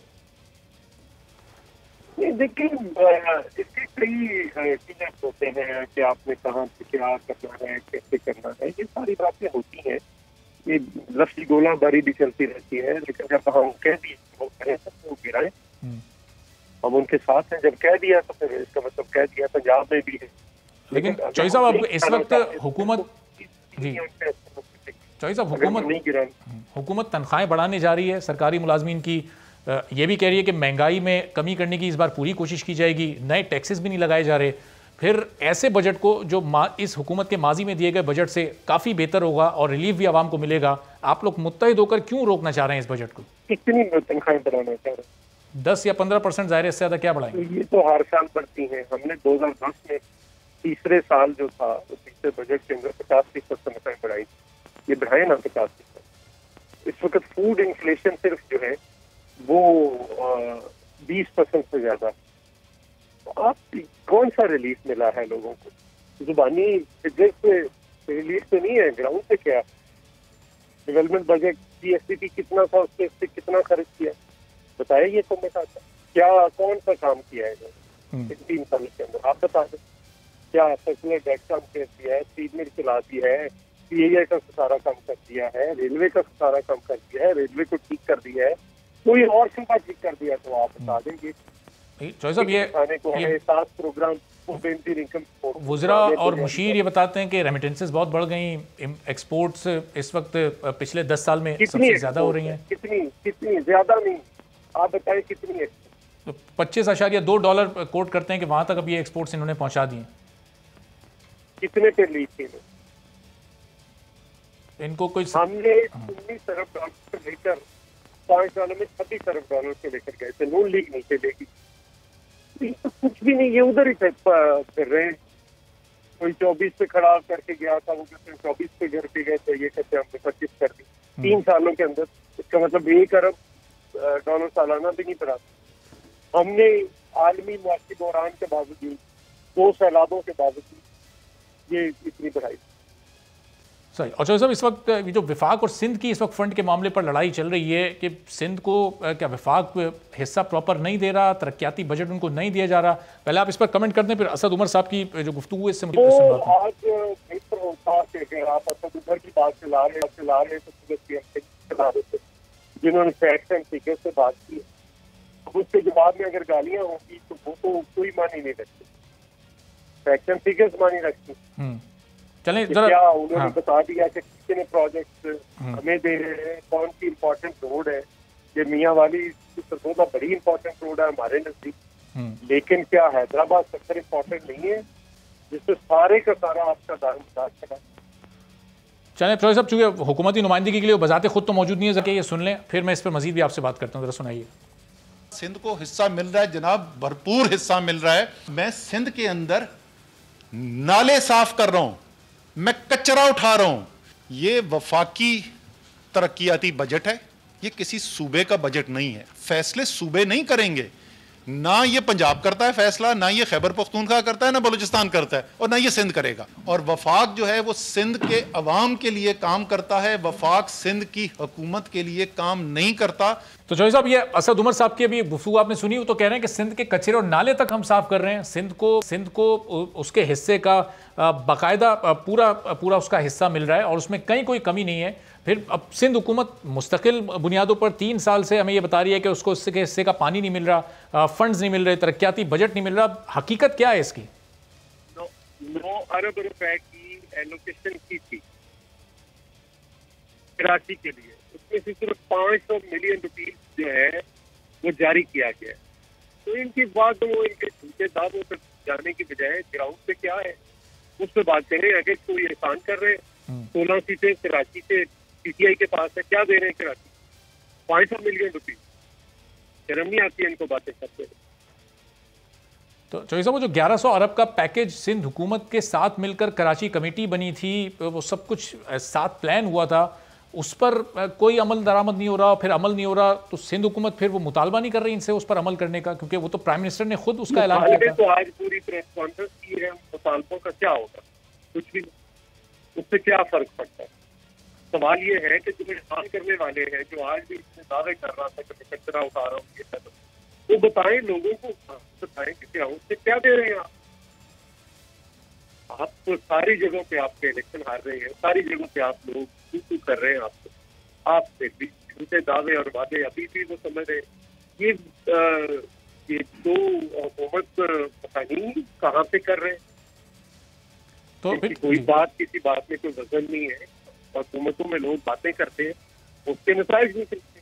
[SPEAKER 5] देखिए, इसके कई चीजें होते हैं कि आपने कहाँ से क्या करना है, कैसे करना है, ये सारी बातें होती हैं। ये लफ्ज़ी गोलाबारी भी चलती रहती है, लेकिन जब हम कह दिए वो करें तो वो गिराए, हम उनके साथ हैं। जब कह दिया तो फिर इसका मतलब कह दिया। पंजाब में भी है।
[SPEAKER 2] लेकिन चौधरी साहब, अब इस वक्त हुकूमत चौधरी साहब हुकूमत तनख्वाहें बढ़ाने जा रही है सरकारी मुलाजमीन की, ये भी कह रही है कि महंगाई में कमी करने की इस बार पूरी कोशिश की जाएगी, नए टैक्सेस भी नहीं लगाए जा रहे। फिर ऐसे बजट को जो इस हुकूमत के माजी में दिए गए बजट से काफ़ी बेहतर होगा और रिलीफ भी आवाम को मिलेगा, आप लोग मुत्तहिद होकर क्यों रोकना चाह रहे हैं इस बजट को?
[SPEAKER 5] कितनी तनख्वाहें बढ़ाना चाह रहे हैं?
[SPEAKER 2] 10 या 15%, ज़ाहिर है, इससे ज़्यादा क्या बढ़ाएंगे?
[SPEAKER 5] ये तो हर साल बढ़ती हैं। हमने 2010 में तीसरे साल जो था वो तीसरे बजट के अंदर 50% तनख्वाहें बढ़ाई, ये बढ़ाए ना 50%। इस वक्त फूड इन्फ्लेशन सिर्फ जो है वो 20% से ज्यादा। तो आप कौन सा रिलीफ मिला है लोगों को? जुबानी फिगर से रिलीफ तो नहीं है, ग्राउंड पे क्या? डेवलपमेंट बजट जीएसडीपी कितना था, उससे कितना खर्च किया बताया? ये तो मैं कहता क्या कौन सा काम किया है 3 साल के अंदर? आप बता दें। क्या सर्कुलर डेट कम कर दिया है, स्पीड मिल चला दी है, पीएए का सारा कम कर दिया है, रेलवे का सारा कम कर दिया है, रेलवे को ठीक कर दिया है, कोई और सिंपल ठीक कर दिया तो आप बता देंगे।
[SPEAKER 2] साहब, ये
[SPEAKER 5] 7 प्रोग्राम
[SPEAKER 2] वुज़रा और मुशीर ये बताते हैं कि रेमिटेंसेस बहुत बढ़ गई, एक्सपोर्ट्स इस वक्त पिछले 10 साल में सबसे ज्यादा हो रही हैं।
[SPEAKER 5] कितनी ज्यादा नहीं, आप बताएं कितनी?
[SPEAKER 2] तो $25.2 कोट करते हैं कि वहां तक अब ये एक्सपोर्ट्स इन्होंने पहुंचा दिए।
[SPEAKER 5] कितने पे ली थी
[SPEAKER 2] इनको? कोई
[SPEAKER 5] हमने $19 अरब लेकर $5 में $36 अरब के लेकर गए थे, नून लीग नहीं चलेगी। तो कुछ भी नहीं, ये उधर ही फिर रहे। कोई 24 पे खड़ा करके गया था, वो कहते हैं 24 पे घर पे गए, तो ये कहते हैं हमने 25 कर दी 3 सालों के अंदर। इसका मतलब $1 अरब सालाना भी नहीं बढ़ा। हमने आलमी मुआशी बहरान के बावजूद, 2 सैलाबों के बावजूद ये इतनी बढ़ाई।
[SPEAKER 2] सही। और चौधरी साहब, इस वक्त ये जो विफाक और सिंध की इस वक्त फंड के मामले पर लड़ाई चल रही है कि सिंध को क्या विफाक हिस्सा प्रॉपर नहीं दे रहा, तरक्याती बजट उनको नहीं दिया जा रहा, पहले आप इस पर कमेंट करते हैं, फिर असद उमर साहब की जो गुफ्तगू है इससे
[SPEAKER 5] मुतल्लिक़ आज बेहतर होता कि अगर आप असद उमर की बात चला रहे हैं तो चला देते, जिन्होंने फैक्ट्स एंड फिगर्स से बात की। अब उसके जवाब में अगर गालियां होंगी तो वो तो कोई मानी नहीं रखती, फैक्ट्स एंड फिगर्स मानी रखती।
[SPEAKER 2] चलें
[SPEAKER 5] जरा, क्या उन्होंने बता दिया कि कितने प्रोजेक्ट्स हमें दे रहे हैं, कौन सी इम्पोर्टेंट रोड है। ये मियाँ वाली सरगोदा बड़ी इम्पोर्टेंट रोड है हमारे नजदीक, लेकिन क्या हैदराबाद सेक्टर इम्पोर्टेंट नहीं है जिससे सारे का सारा आपका दारोमदार चला।
[SPEAKER 2] चलें चौधरी साहब, चूंकि हुकूमती नुमाइंदगी के लिए बजाते खुद तो मौजूद नहीं है, जरा ये सुन लें, फिर मैं इस पर मजीद भी आपसे बात करता हूँ। जरा सुनाइए।
[SPEAKER 6] सिंध को हिस्सा मिल रहा है जनाब, भरपूर हिस्सा मिल रहा है। मैं सिंध के अंदर नाले साफ कर रहा हूं, मैं कचरा उठा रहा हूं। ये वफाकी तरक्याती बजट है, ये किसी सूबे का बजट नहीं है। फैसले सूबे नहीं करेंगे, ना ये पंजाब करता है फैसला, ना ये खैबर पख्तूनख्वा करता है, ना बलूचिस्तान करता है, और ना ये सिंध करेगा। और वफाक जो है वो सिंध के अवाम के लिए काम करता है, वफाक सिंध की हुकूमत के लिए काम नहीं करता।
[SPEAKER 2] तो चौधरी साहब, ये असद उमर साहब की अभी गुफ्तगू आपने सुनी, वो तो कह रहे हैं कि सिंध के कचरे और नाले तक हम साफ कर रहे हैं, सिंध को उसके हिस्से का बाकायदा पूरा उसका हिस्सा मिल रहा है और उसमें कहीं कोई कमी नहीं है। फिर अब सिंध हुकूमत मुस्तकिल बुनियादों पर 3 साल से हमें ये बता रही है कि उसको उसके हिस्से का पानी नहीं मिल रहा, फंड्स नहीं मिल रहे, तरक्याती बजट नहीं मिल रहा। हकीकत क्या है इसकी?
[SPEAKER 5] 9 अरब रुपए की एलोकेशन की थी कराची के लिए, उसमें से सिर्फ 500 मिलियन रुपीस जो है वो जारी किया गया है। तो इनकी बात, वो इनके झूठे दावों पर जाने की बजाय ग्राउंड पे क्या है उस पर बात करें। अगर कोई एहसान कर रहे हैं, 16 सीटें कराची से PTI के पास है, क्या दे रहे हैं कराची? 500 million rupees. शर्म नहीं आती है इनको बातें करते हैं।
[SPEAKER 2] तो चौधरी साहब, वो जो 1100 अरब का पैकेज सिंध हुकूमत के साथ मिलकर कराची कमेटी बनी थी, वो सब कुछ साथ प्लान हुआ था, उस पर कोई अमल दरामद नहीं हो रहा, फिर अमल नहीं हो रहा, तो सिंध हुकूमत फिर वो मुतालबा नहीं कर रही इनसे उस पर अमल करने का, क्योंकि वो तो प्राइम मिनिस्टर ने खुद उसका ऐलान किया था।
[SPEAKER 5] तो आज पूरी प्रेस कॉन्फ्रेंस की है, मुतालबों का क्या होगा? कुछ भी, उससे क्या फर्क पड़ता है? सवाल ये है कि जो ऐलान करने वाले हैं, जो आज भी इसमें दावे कर रहा था कि मैं कचरा उठा रहा हूँ, ये कर रहा हूँ, वो बताएं लोगों को, बताएं कि क्या उससे क्या दे रहे हैं आप तो सारी जगहों पे आपके इलेक्शन हार रहे हैं, सारी जगहों पे आप लोग तू कर रहे हैं, आप फिर भी झूठे दावे और वादे अभी भी वो समझ रहे। ये तो हुकूमत पता नहीं कहाँ पे कर रहे हैं। तो कोई बात, किसी बात में कोई वजन नहीं है, और हुकूमतों में लोग बातें करते हैं, उसके नताइज नहीं मिलते।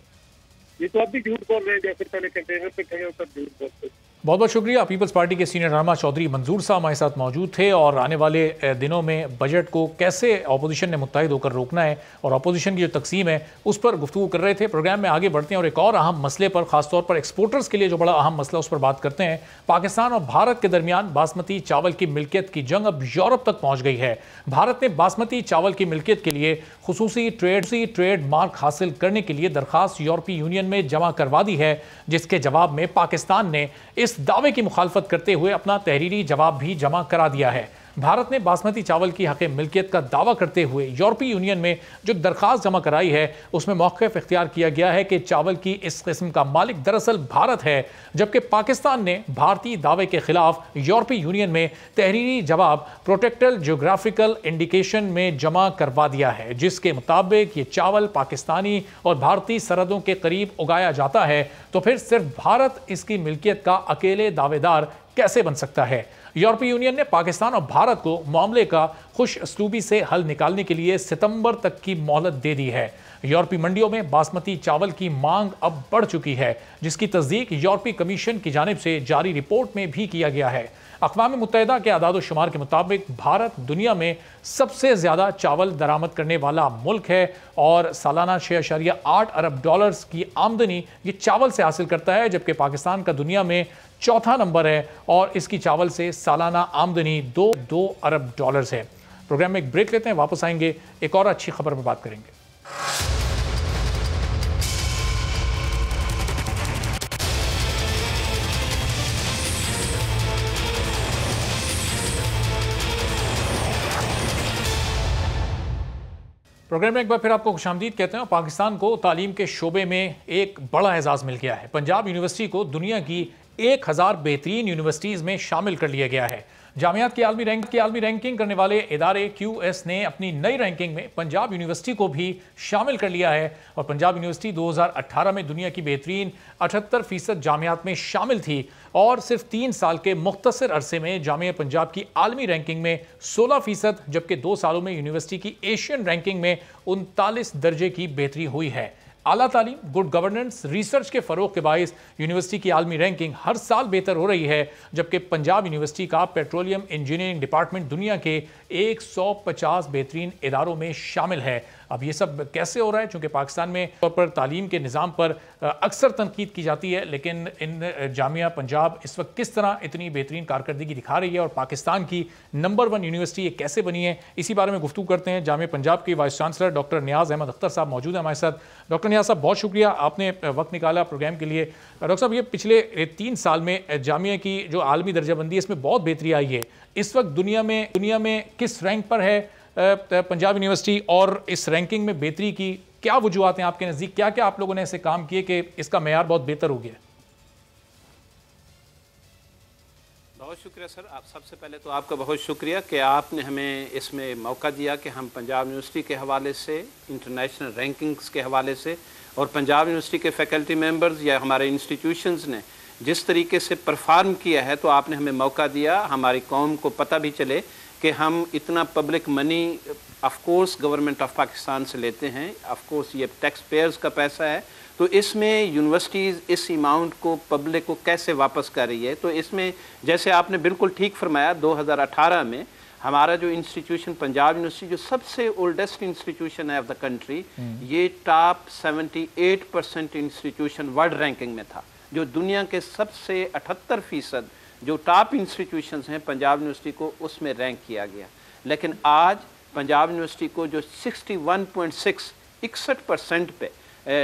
[SPEAKER 5] ये तो अब भी झूठ बोल रहे हैं, जैसे पहले कंटेनर पे गए और सब झूठ बोलते हैं।
[SPEAKER 2] बहुत बहुत शुक्रिया। पीपल्स पार्टी के सीनियर रहनुमा चौधरी मंजूर साहब हमारे साथ मौजूद थे, और आने वाले दिनों में बजट को कैसे अपोजिशन ने मुत्तहिद होकर रोकना है और अपोजिशन की जो तकसीम है उस पर गुफ्तगू कर रहे थे। प्रोग्राम में आगे बढ़ते हैं और एक और अहम मसले पर, खासतौर पर एक्सपोर्टर्स के लिए जो बड़ा अहम मसला उस पर बात करते हैं। पाकिस्तान और भारत के दरमियान बासमती चावल की मिल्कियत की जंग अब यूरोप तक पहुँच गई है। भारत ने बासमती चावल की मिल्कियत के लिए खुसूसी ट्रेड मार्क हासिल करने के लिए दरख्वास्त यूरोपीय यूनियन में जमा करवा दी है, जिसके जवाब में पाकिस्तान ने इस दावे की मुखालफत करते हुए अपना तहरीरी जवाब भी जमा करा दिया है। भारत ने बासमती चावल की हक़ मिल्कियत का दावा करते हुए यूरोपीय यूनियन में जो दरख्वास्त जमा कराई है उसमें मौक़िफ़ इख्तियार किया गया है कि चावल की इस किस्म का मालिक दरअसल भारत है, जबकि पाकिस्तान ने भारतीय दावे के खिलाफ यूरोपीय यूनियन में तहरीरी जवाब प्रोटेक्टेड जियोग्राफिकल इंडिकेशन में जमा करवा दिया है, जिसके मुताबिक ये चावल पाकिस्तानी और भारतीय सरहदों के करीब उगाया जाता है, तो फिर सिर्फ भारत इसकी मिल्कियत का अकेले दावेदार कैसे बन सकता है। यूरोपीय यूनियन ने पाकिस्तान और भारत को मामले का खुश असलूबी से हल निकालने के लिए सितंबर तक की मोहलत दे दी है। यूरोपीय मंडियों में बासमती चावल की मांग अब बढ़ चुकी है, जिसकी तस्दीक यूरोपीय कमीशन की जानिब से जारी रिपोर्ट में भी किया गया है। अक़वाम मुत्तहिदा के आदाद शुमार के मुताबिक भारत दुनिया में सबसे ज़्यादा चावल दरामद करने वाला मुल्क है और सालाना 6.8 अरब डॉलर्स की आमदनी ये चावल से हासिल करता है, जबकि पाकिस्तान का दुनिया में चौथा नंबर है और इसकी चावल से सालाना आमदनी 2 अरब डॉलर्स है। प्रोग्राम में एक ब्रेक लेते हैं, वापस आएंगे, एक और अच्छी खबर पर बात करेंगे। प्रोग्राम में एक बार फिर आपको खुशामदीद कहते हैं। पाकिस्तान को तालीम के शोबे में एक बड़ा एजाज़ मिल गया है। पंजाब यूनिवर्सिटी को दुनिया की 1000 बेहतरीन यूनिवर्सिटीज़ में शामिल कर लिया गया है। जामियात की आलमी रैंकिंग करने वाले इदारे QS ने अपनी नई रैंकिंग में पंजाब यूनिवर्सिटी को भी शामिल कर लिया है और पंजाब यूनिवर्सिटी 2018 में दुनिया की बेहतरीन 78% जामियात में शामिल थी और सिर्फ 3 साल के मुख्तसर अरसे में जामिया पंजाब की आलमी रैंकिंग में 16%, जबकि 2 सालों में यूनिवर्सिटी की एशियन रैंकिंग में 39 दर्जे की बेहतरी हुई है। आला तालीम, गुड गवर्नेंस, रिसर्च के फ़रोग के बाइस यूनिवर्सिटी की आलमी रैंकिंग हर साल बेहतर हो रही है, जबकि पंजाब यूनिवर्सिटी का पेट्रोलियम इंजीनियरिंग डिपार्टमेंट दुनिया के 150 बेहतरीन इदारों में शामिल है। अब ये सब कैसे हो रहा है? चूँकि पाकिस्तान में तौर पर तालीम के निज़ाम पर अक्सर तनकीद की जाती है, लेकिन इन जामिया पंजाब इस वक्त किस तरह इतनी बेहतरीन कारकर्दगी दिखा रही है और पाकिस्तान की नंबर 1 यूनिवर्सिटी ये कैसे बनी है, इसी बारे में गुफ्तगू करते हैं। जामिया पंजाब के वाइस चांसलर डॉक्टर नियाज़ अहमद अख्तर साहब मौजूद हैं हमारे साथ। डॉक्टर नियाज़ साहब, बहुत शुक्रिया, आपने वक्त निकाला प्रोग्राम के लिए। डॉक्टर साहब, ये पिछले 3 साल में जामिया की जो आलमी दर्जाबंदी है इसमें बहुत बेहतरी आई है। इस वक्त दुनिया में किस रैंक पर है पंजाब यूनिवर्सिटी और इस रैंकिंग में बेहतरी की क्या वजूहत हैं आपके नज़दीक? क्या क्या आप लोगों ने ऐसे काम किए कि इसका मेयार बहुत बेहतर हो गया?
[SPEAKER 7] बहुत शुक्रिया सर। आप सबसे पहले तो आपका बहुत शुक्रिया कि आपने हमें इसमें मौका दिया कि हम पंजाब यूनिवर्सिटी के हवाले से, इंटरनेशनल रैंकिंग्स के हवाले से और पंजाब यूनिवर्सिटी के फैकल्टी मेंबर्स या हमारे इंस्टीट्यूशंस ने जिस तरीके से परफॉर्म किया है, तो आपने हमें मौका दिया हमारी कौम को पता भी चले कि हम इतना public money of course government of Pakistan से लेते हैं। ऑफ कोर्स ये टैक्स पेयर्स का पैसा है, तो इसमें यूनिवर्सिटीज़ इस अमाउंट को पब्लिक को कैसे वापस कर रही है। तो इसमें जैसे आपने बिल्कुल ठीक फरमाया, 2018 में हमारा जो इंस्टीट्यूशन पंजाब यूनिवर्सिटी जो सबसे ओल्डेस्ट इंस्टीट्यूशन है ऑफ द कंट्री, ये टॉप 78% इंस्टीट्यूशन वर्ल्ड रैंकिंग में था। जो दुनिया के सबसे 78% जो टॉप इंस्टीट्यूशंस हैं पंजाब यूनिवर्सिटी को उसमें रैंक किया गया। लेकिन आज पंजाब यूनिवर्सिटी को जो 61.61% पे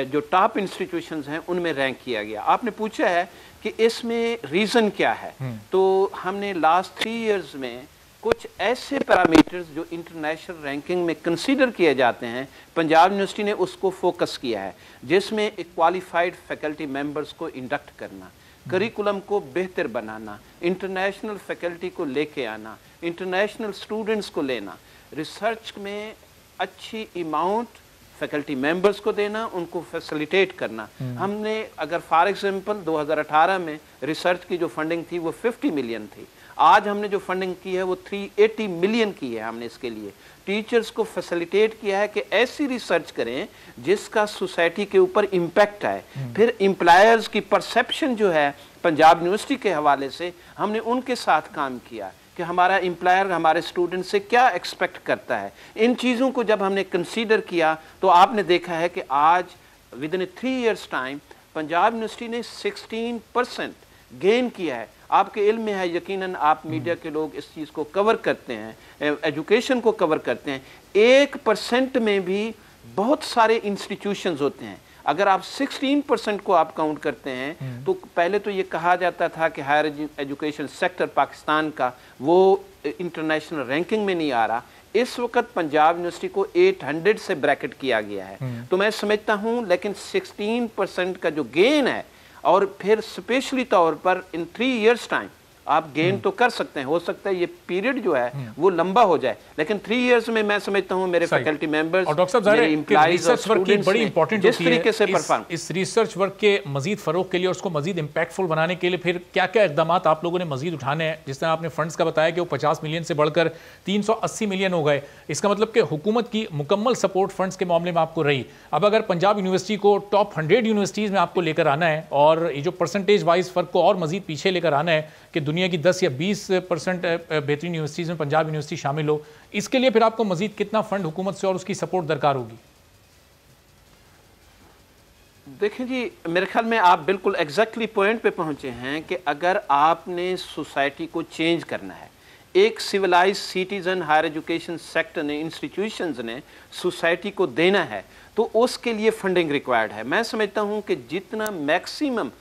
[SPEAKER 7] जो टॉप इंस्टीट्यूशंस हैं उनमें रैंक किया गया। आपने पूछा है कि इसमें रीज़न क्या है, तो हमने लास्ट 3 इयर्स में कुछ ऐसे पैरामीटर्स जो इंटरनेशनल रैंकिंग में कंसीडर किए जाते हैं, पंजाब यूनिवर्सिटी ने उसको फोकस किया है, जिसमें क्वालिफाइड फैकल्टी मेंबर्स को इंडक्ट करना, करिकुलम को बेहतर बनाना, इंटरनेशनल फैकल्टी को लेके आना, इंटरनेशनल स्टूडेंट्स को लेना, रिसर्च में अच्छी अमाउंट फैकल्टी मेंबर्स को देना, उनको फैसिलिटेट करना। हमने अगर फॉर एग्जांपल 2018 में रिसर्च की जो फंडिंग थी वो 50 मिलियन थी, आज हमने जो फंडिंग की है वो 380 मिलियन की है। हमने इसके लिए टीचर्स को फैसिलिटेट किया है कि ऐसी रिसर्च करें जिसका सोसाइटी के ऊपर इम्पैक्ट है। फिर एम्प्लॉयर्स की परसेप्शन जो है पंजाब यूनिवर्सिटी के हवाले से हमने उनके साथ काम किया कि हमारा एम्प्लॉयर हमारे स्टूडेंट से क्या एक्सपेक्ट करता है। इन चीज़ों को जब हमने कंसीडर किया तो आपने देखा है कि आज with in 3 years time Punjab university ने 16% गेन किया है। आपके इल्म में है, यकीनन आप मीडिया के लोग इस चीज़ को कवर करते हैं, एजुकेशन को कवर करते हैं। 1% में भी बहुत सारे इंस्टीट्यूशंस होते हैं। अगर आप 16% को आप काउंट करते हैं तो पहले तो ये कहा जाता था कि हायर एजुकेशन सेक्टर पाकिस्तान का वो इंटरनेशनल रैंकिंग में नहीं आ रहा। इस वक्त पंजाब यूनिवर्सिटी को 800 से ब्रैकेट किया गया है। तो मैं समझता हूँ, लेकिन 16% का जो गेन है और फिर स्पेशली तौर पर इन 3 इयर्स टाइम आप गेन तो कर सकते हैं, हो सकता है ये पीरियड जो है वो लंबा हो जाए, लेकिन 3 इयर्स में मैं समझता हूँ मेरे फैकल्टी मेंबर्स
[SPEAKER 2] और डॉक्टर साहब रिसर्च वर्क की बड़ी इंपॉर्टेंट
[SPEAKER 7] जिस तरीके से परफॉर्म
[SPEAKER 2] इस रिसर्च वर्क के मजीद फरोग के लिए और उसको मजीद इंपैक्टफुल बनाने के लिए फिर क्या क्या इकदाम आप लोगों ने मजीद उठाने हैं? जिस तरह आपने फंड्स का बताया कि वो 50 मिलियन से बढ़कर 380 मिलियन हो गए, इसका मतलब कि हुकूमत की मुकम्मल सपोर्ट फंड्स के मामले में आपको रही। अब अगर पंजाब यूनिवर्सिटी को टॉप 100 यूनिवर्सिटीज़ में आपको लेकर आना है और ये जो परसेंटेज वाइज फ़र्क को और मजीद पीछे लेकर आना है कि दुनिया की 10 या 20% बेहतरीन यूनिवर्सिटीज़ में पंजाब यूनिवर्सिटी शामिल हो, इसके लिए फिर आपको मजीद कितना फंड हुकूमत से और उसकी सपोर्ट दरकार होगी?
[SPEAKER 7] देखिए जी, मेरे ख्याल में आप बिल्कुल एग्जैक्टली पॉइंट पे पहुंचे हैं कि अगर आपने सोसाइटी को चेंज करना है, एक civilise citizen higher education sector ने, इंस्टीट्यूशंस ने सोसाइटी को देना है, तो उसके लिए फंडिंग रिक्वायर्ड है। मैं समझता हूं कि जितना maximum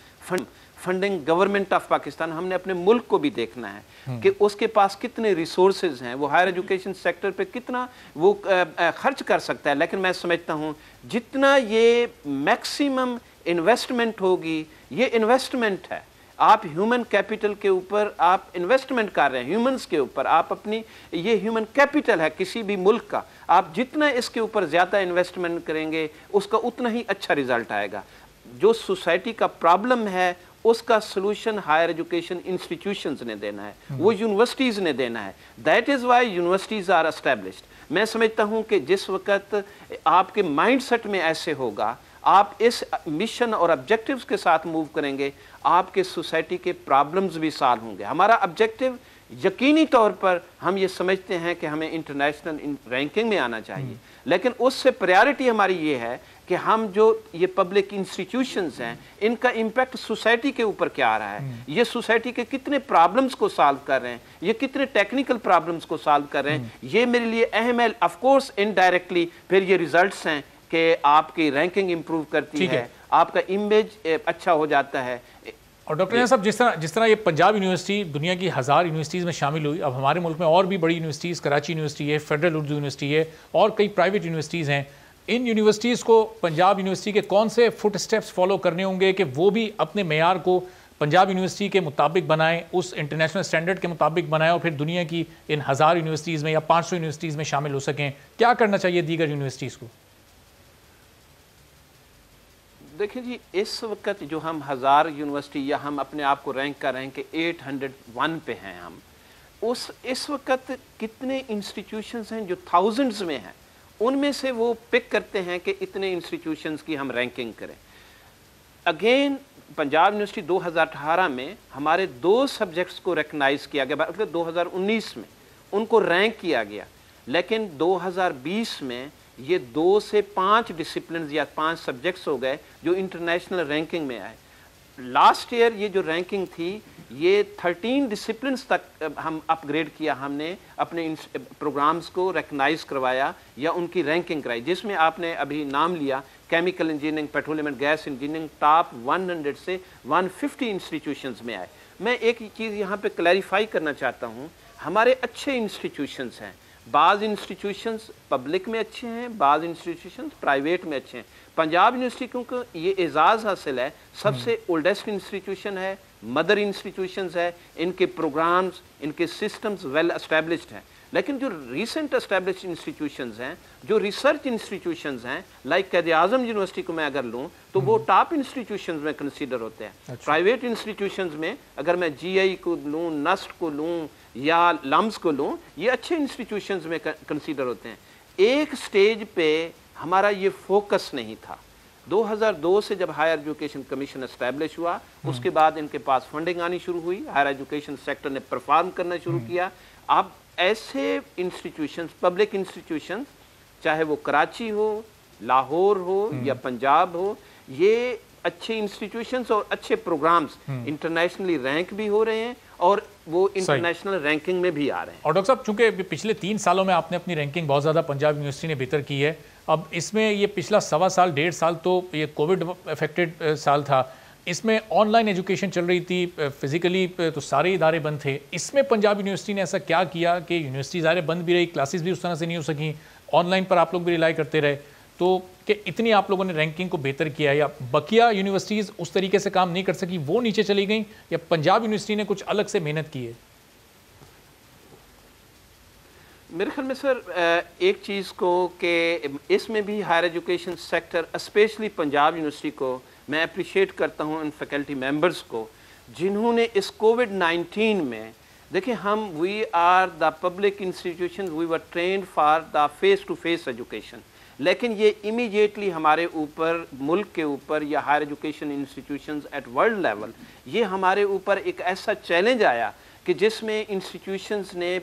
[SPEAKER 7] funding government of Pakistan, हमने अपने मुल्क को भी देखना है कि उसके पास कितने रिसोर्सेज हैं, वो हायर एजुकेशन सेक्टर पे कितना वो खर्च कर सकता है। लेकिन मैं समझता हूं जितना ये मैक्सिमम इन्वेस्टमेंट होगी, ये इन्वेस्टमेंट है, आप ह्यूमन कैपिटल के ऊपर आप इन्वेस्टमेंट कर रहे हैं, ह्यूमंस के ऊपर आप अपनी, ये ह्यूमन कैपिटल है किसी भी मुल्क का, आप जितना इसके ऊपर ज़्यादा इन्वेस्टमेंट करेंगे उसका उतना ही अच्छा रिजल्ट आएगा। जो सोसाइटी का प्रॉब्लम है उसका सोल्यूशन हायर एजुकेशन इंस्टीट्यूशंस ने देना है, वो यूनिवर्सिटीज़ ने देना है। That is why universities are established. मैं समझता हूँ कि जिस वक्त आपके माइंडसेट में ऐसे होगा, आप इस मिशन और ऑब्जेक्टिव्स के साथ मूव करेंगे, आपके सोसाइटी के प्रॉब्लम्स भी सॉल्व होंगे। हमारा ऑब्जेक्टिव यकीनी तौर पर हम ये समझते हैं कि हमें इंटरनेशनल रैंकिंग में आना चाहिए, लेकिन उससे प्रायोरिटी हमारी ये है कि हम जो ये पब्लिक इंस्टीट्यूशंस हैं, इनका इम्पैक्ट सोसाइटी के ऊपर क्या आ रहा है, ये सोसाइटी के कितने प्रॉब्लम्स को सॉल्व कर रहे हैं, ये कितने टेक्निकल प्रॉब्लम्स को सॉल्व कर रहे हैं, ये मेरे लिए अहम है। ऑफ कोर्स इनडायरेक्टली फिर ये रिजल्ट्स हैं कि आपकी रैंकिंग इंप्रूव करती है, आपका इमेज अच्छा हो जाता है।
[SPEAKER 2] और डॉक्टर साहब, जिस तरह ये पंजाब यूनिवर्सिटी दुनिया की 1000 यूनिवर्सिटीज़ में शामिल हुई, अब हमारे मुल्क में और भी बड़ी यूनिवर्सिटीज़, कराची यूनिवर्सिटी है, फेडरल उर्दू यूनिवर्सिटी है और कई प्राइवेट यूनिवर्सिटीज़ हैं। इन यूनिवर्सिटीज़ को पंजाब यूनिवर्सिटी के कौन से फुट स्टेप्स फॉलो करने होंगे कि वो भी अपने मेयार को पंजाब यूनिवर्सिटी के मुताबिक बनाएं, उस इंटरनेशनल स्टैंडर्ड के मुताबिक बनाएं और फिर दुनिया की इन 1000 यूनिवर्सिटीज़ में या 500 यूनिवर्सिटीज़ में शामिल हो सकें? क्या करना चाहिए दीगर यूनिवर्सिटीज़ को?
[SPEAKER 7] देखिए जी, इस वक्त जो हम 1000 यूनिवर्सिटी या हम अपने आप को रैंक कर रहे हैं कि 801 पे हैं हम, इस वक्त कितने इंस्टीट्यूशंस हैं जो थाउजेंड्स में हैं, उनमें से वो पिक करते हैं कि इतने इंस्टीट्यूशंस की हम रैंकिंग करें। अगेन पंजाब यूनिवर्सिटी 2018 में हमारे 2 सब्जेक्ट्स को रिकग्नाइज किया गया, मतलब 2019 में उनको रैंक किया गया, लेकिन 2020 में ये 2 से 5 डिसिप्लिन या 5 सब्जेक्ट्स हो गए जो इंटरनेशनल रैंकिंग में आए। लास्ट ईयर ये जो रैंकिंग थी, ये 13 डिसिप्लिन्स तक हम अपग्रेड किया, हमने अपने प्रोग्राम्स को रिकग्नाइज करवाया या उनकी रैंकिंग कराई, जिसमें आपने अभी नाम लिया chemical engineering, petroleum and gas engineering, top 100 से 150 इंस्टीट्यूशंस में आए। मैं एक चीज़ यहाँ पे क्लैरिफाई करना चाहता हूँ, हमारे अच्छे इंस्टीट्यूशंस हैं, बाज़ इंस्टीट्यूशंस पब्लिक में अच्छे हैं, बाज़ इंस्टीट्यूशंस प्राइवेट में अच्छे हैं। पंजाब यूनिवर्सिटी क्योंकि ये एजाज़ हासिल है, सबसे ओल्डेस्ट इंस्टीट्यूशन है, मदर इंस्टीट्यूशंस है, इनके प्रोग्राम्स, इनके सिस्टम्स वेल एस्टेब्लिश्ड हैं। लेकिन जो रिसेंट एस्टेब्लिश्ड इंस्टीट्यूशंस हैं, जो रिसर्च इंस्टीट्यूशंस हैं, लाइक क़ायद-ए-आज़म यूनिवर्सिटी को मैं अगर लूँ तो वो टॉप इंस्टीट्यूशंस में कंसीडर होते हैं। अच्छा। प्राइवेट इंस्टीट्यूशंस में अगर मैं GI को लूँ, नस्ट को लूँ या लम्स को लूँ, ये अच्छे इंस्टीट्यूशंस में कंसीडर होते हैं। एक स्टेज पे हमारा ये फोकस नहीं था। 2002 से जब हायर एजुकेशन कमीशन एस्टैब्लिश हुआ, उसके बाद इनके पास फंडिंग आनी शुरू हुई, हायर एजुकेशन सेक्टर ने परफॉर्म करना शुरू किया। अब ऐसे इंस्टीट्यूशंस, पब्लिक इंस्टीट्यूशंस, चाहे वो कराची हो, लाहौर हो या पंजाब हो, ये अच्छे इंस्टीट्यूशंस और अच्छे प्रोग्राम्स इंटरनेशनली रैंक भी हो रहे हैं और वो इंटरनेशनल रैंकिंग में भी आ रहे हैं।
[SPEAKER 2] और डॉक्टर साहब, चूंकि पिछले 3 सालों में आपने अपनी रैंकिंग बहुत ज़्यादा पंजाब यूनिवर्सिटी ने बेहतर की है, अब इसमें ये पिछला 1.25 साल 1.5 साल तो ये कोविड अफेक्टेड साल था, इसमें ऑनलाइन एजुकेशन चल रही थी, फिजिकली तो सारे इदारे बंद थे। इसमें पंजाब यूनिवर्सिटी ने ऐसा क्या किया कि यूनिवर्सिटी इदारे बंद भी रही, क्लासेस भी उस तरह से नहीं हो सकी, ऑनलाइन पर आप लोग भी रिलाई करते रहे, तो कि इतनी आप लोगों ने रैंकिंग को बेहतर किया, या बकिया यूनिवर्सिटीज़ उस तरीके से काम नहीं कर सकी, वो नीचे चली गई, या पंजाब यूनिवर्सिटी ने कुछ अलग से मेहनत की है?
[SPEAKER 7] मेरे ख्याल में सर एक चीज़ को कि इसमें भी higher education sector, specially Punjab university को मैं अप्रिशिएट करता हूँ, इन फैकल्टी मेंबर्स को जिन्होंने इस कोविड-19 में, देखिए हम we are the public institution, we were trained for the face to face education, लेकिन ये इमीडिएटली हमारे ऊपर, मुल्क के ऊपर या higher education institutions at world level, ये हमारे ऊपर एक ऐसा चैलेंज आया कि जिसमें इंस्टीट्यूशंस ने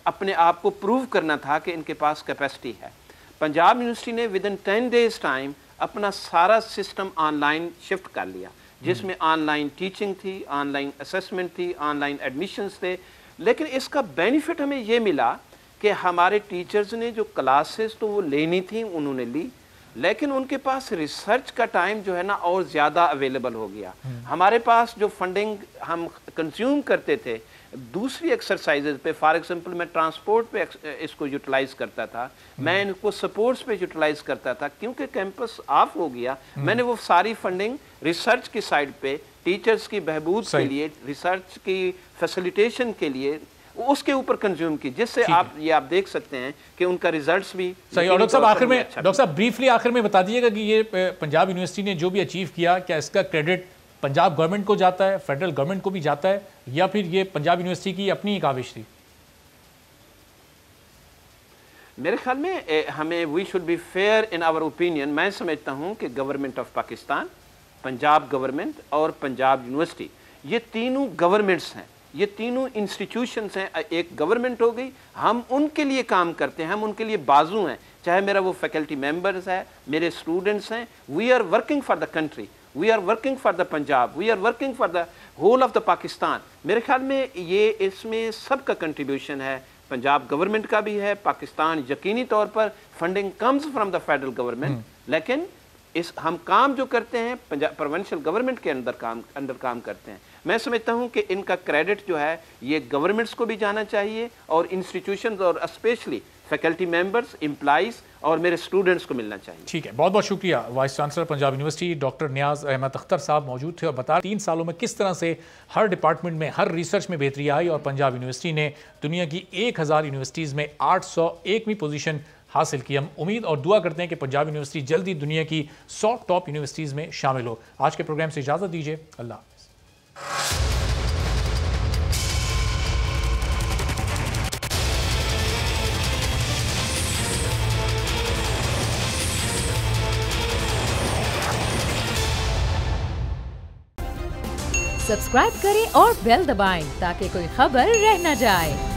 [SPEAKER 7] अपने आप को प्रूव करना था कि इनके पास कैपेसिटी है। पंजाब यूनिवर्सिटी ने विद इन 10 डेज टाइम अपना सारा सिस्टम ऑनलाइन शिफ्ट कर लिया, जिसमें ऑनलाइन टीचिंग थी, ऑनलाइन असेसमेंट थी, ऑनलाइन एडमिशन्स थे। लेकिन इसका बेनिफिट हमें ये मिला कि हमारे टीचर्स ने जो क्लासेस तो वो लेनी थी उन्होंने ली, लेकिन उनके पास रिसर्च का टाइम जो है ना और ज़्यादा अवेलेबल हो गया। हमारे पास जो फंडिंग हम कंज्यूम करते थे दूसरी एक्सरसाइजेज पे, फॉर एग्जांपल मैं ट्रांसपोर्ट पे इसको यूटिलाइज करता था, मैं इनको सपोर्ट्स पे यूटिलाइज करता था, क्योंकि कैंपस ऑफ हो गया मैंने वो सारी फंडिंग रिसर्च की साइड पे, टीचर्स की बहबूद के लिए, रिसर्च की फैसिलिटेशन के लिए उसके ऊपर कंज्यूम की, जिससे आप देख सकते हैं कि उनका रिजल्ट्स भी
[SPEAKER 2] सही। और डॉक्टर साहब आखिर में, डॉक्टर साहब ब्रीफली आखिर में बता दीजिएगा कि ये पंजाब यूनिवर्सिटी ने जो भी अचीव किया, क्या इसका क्रेडिट पंजाब गवर्नमेंट को जाता है, फेडरल गवर्नमेंट को भी जाता है, या फिर ये पंजाब यूनिवर्सिटी की अपनी ही काविश थी?
[SPEAKER 7] मेरे ख्याल में हमें we should be fair in our opinion. मैं समझता हूं कि government of Pakistan, Punjab government और पंजाब यूनिवर्सिटी, ये तीनों गवर्नमेंट्स हैं, ये तीनों इंस्टीट्यूशंस हैं। एक गवर्नमेंट हो गई, हम उनके लिए काम करते हैं, हम उनके लिए बाजू हैं, चाहे मेरा वो फैकल्टी मेंबर्स है, मेरे स्टूडेंट्स हैं। We are working for the country, we are working for the Punjab, we are working for the whole of the Pakistan. मेरे ख्याल में ये इसमें सबका कंट्रीब्यूशन है, पंजाब गवर्नमेंट का भी है, पाकिस्तान यकीनी तौर पर funding comes from the federal government, लेकिन हम काम जो करते हैं पंजाब प्रोविंशियल गवर्नमेंट के अंदर काम करते हैं। मैं समझता हूं कि इनका क्रेडिट जो है ये गवर्नमेंट्स को भी जाना चाहिए और इंस्टीट्यूशंस और स्पेशली फैकल्टी मेंबर्स, एम्प्लॉइज और मेरे स्टूडेंट्स को मिलना चाहिए।
[SPEAKER 2] ठीक है, बहुत बहुत शुक्रिया। Vice chancellor Punjab university doctor Niaz Ahmad Akhtar साहब मौजूद थे और बता 3 सालों में किस तरह से हर डिपार्टमेंट में, हर रिसर्च में बेहतरी आई और पंजाब यूनिवर्सिटी ने दुनिया की 1000 यूनिवर्सिटीज़ में 801वीं पोजीशन हासिल की। हम उम्मीद और दुआ करते हैं कि पंजाब यूनिवर्सिटी जल्दी दुनिया की 100 टॉप यूनिवर्सिटीज़ में शामिल हो। आज के प्रोग्राम से इजाज़त दीजिए, अल्लाह हाफ़िज़।
[SPEAKER 1] सब्सक्राइब करें और बेल दबाएं ताकि कोई खबर रह न जाए।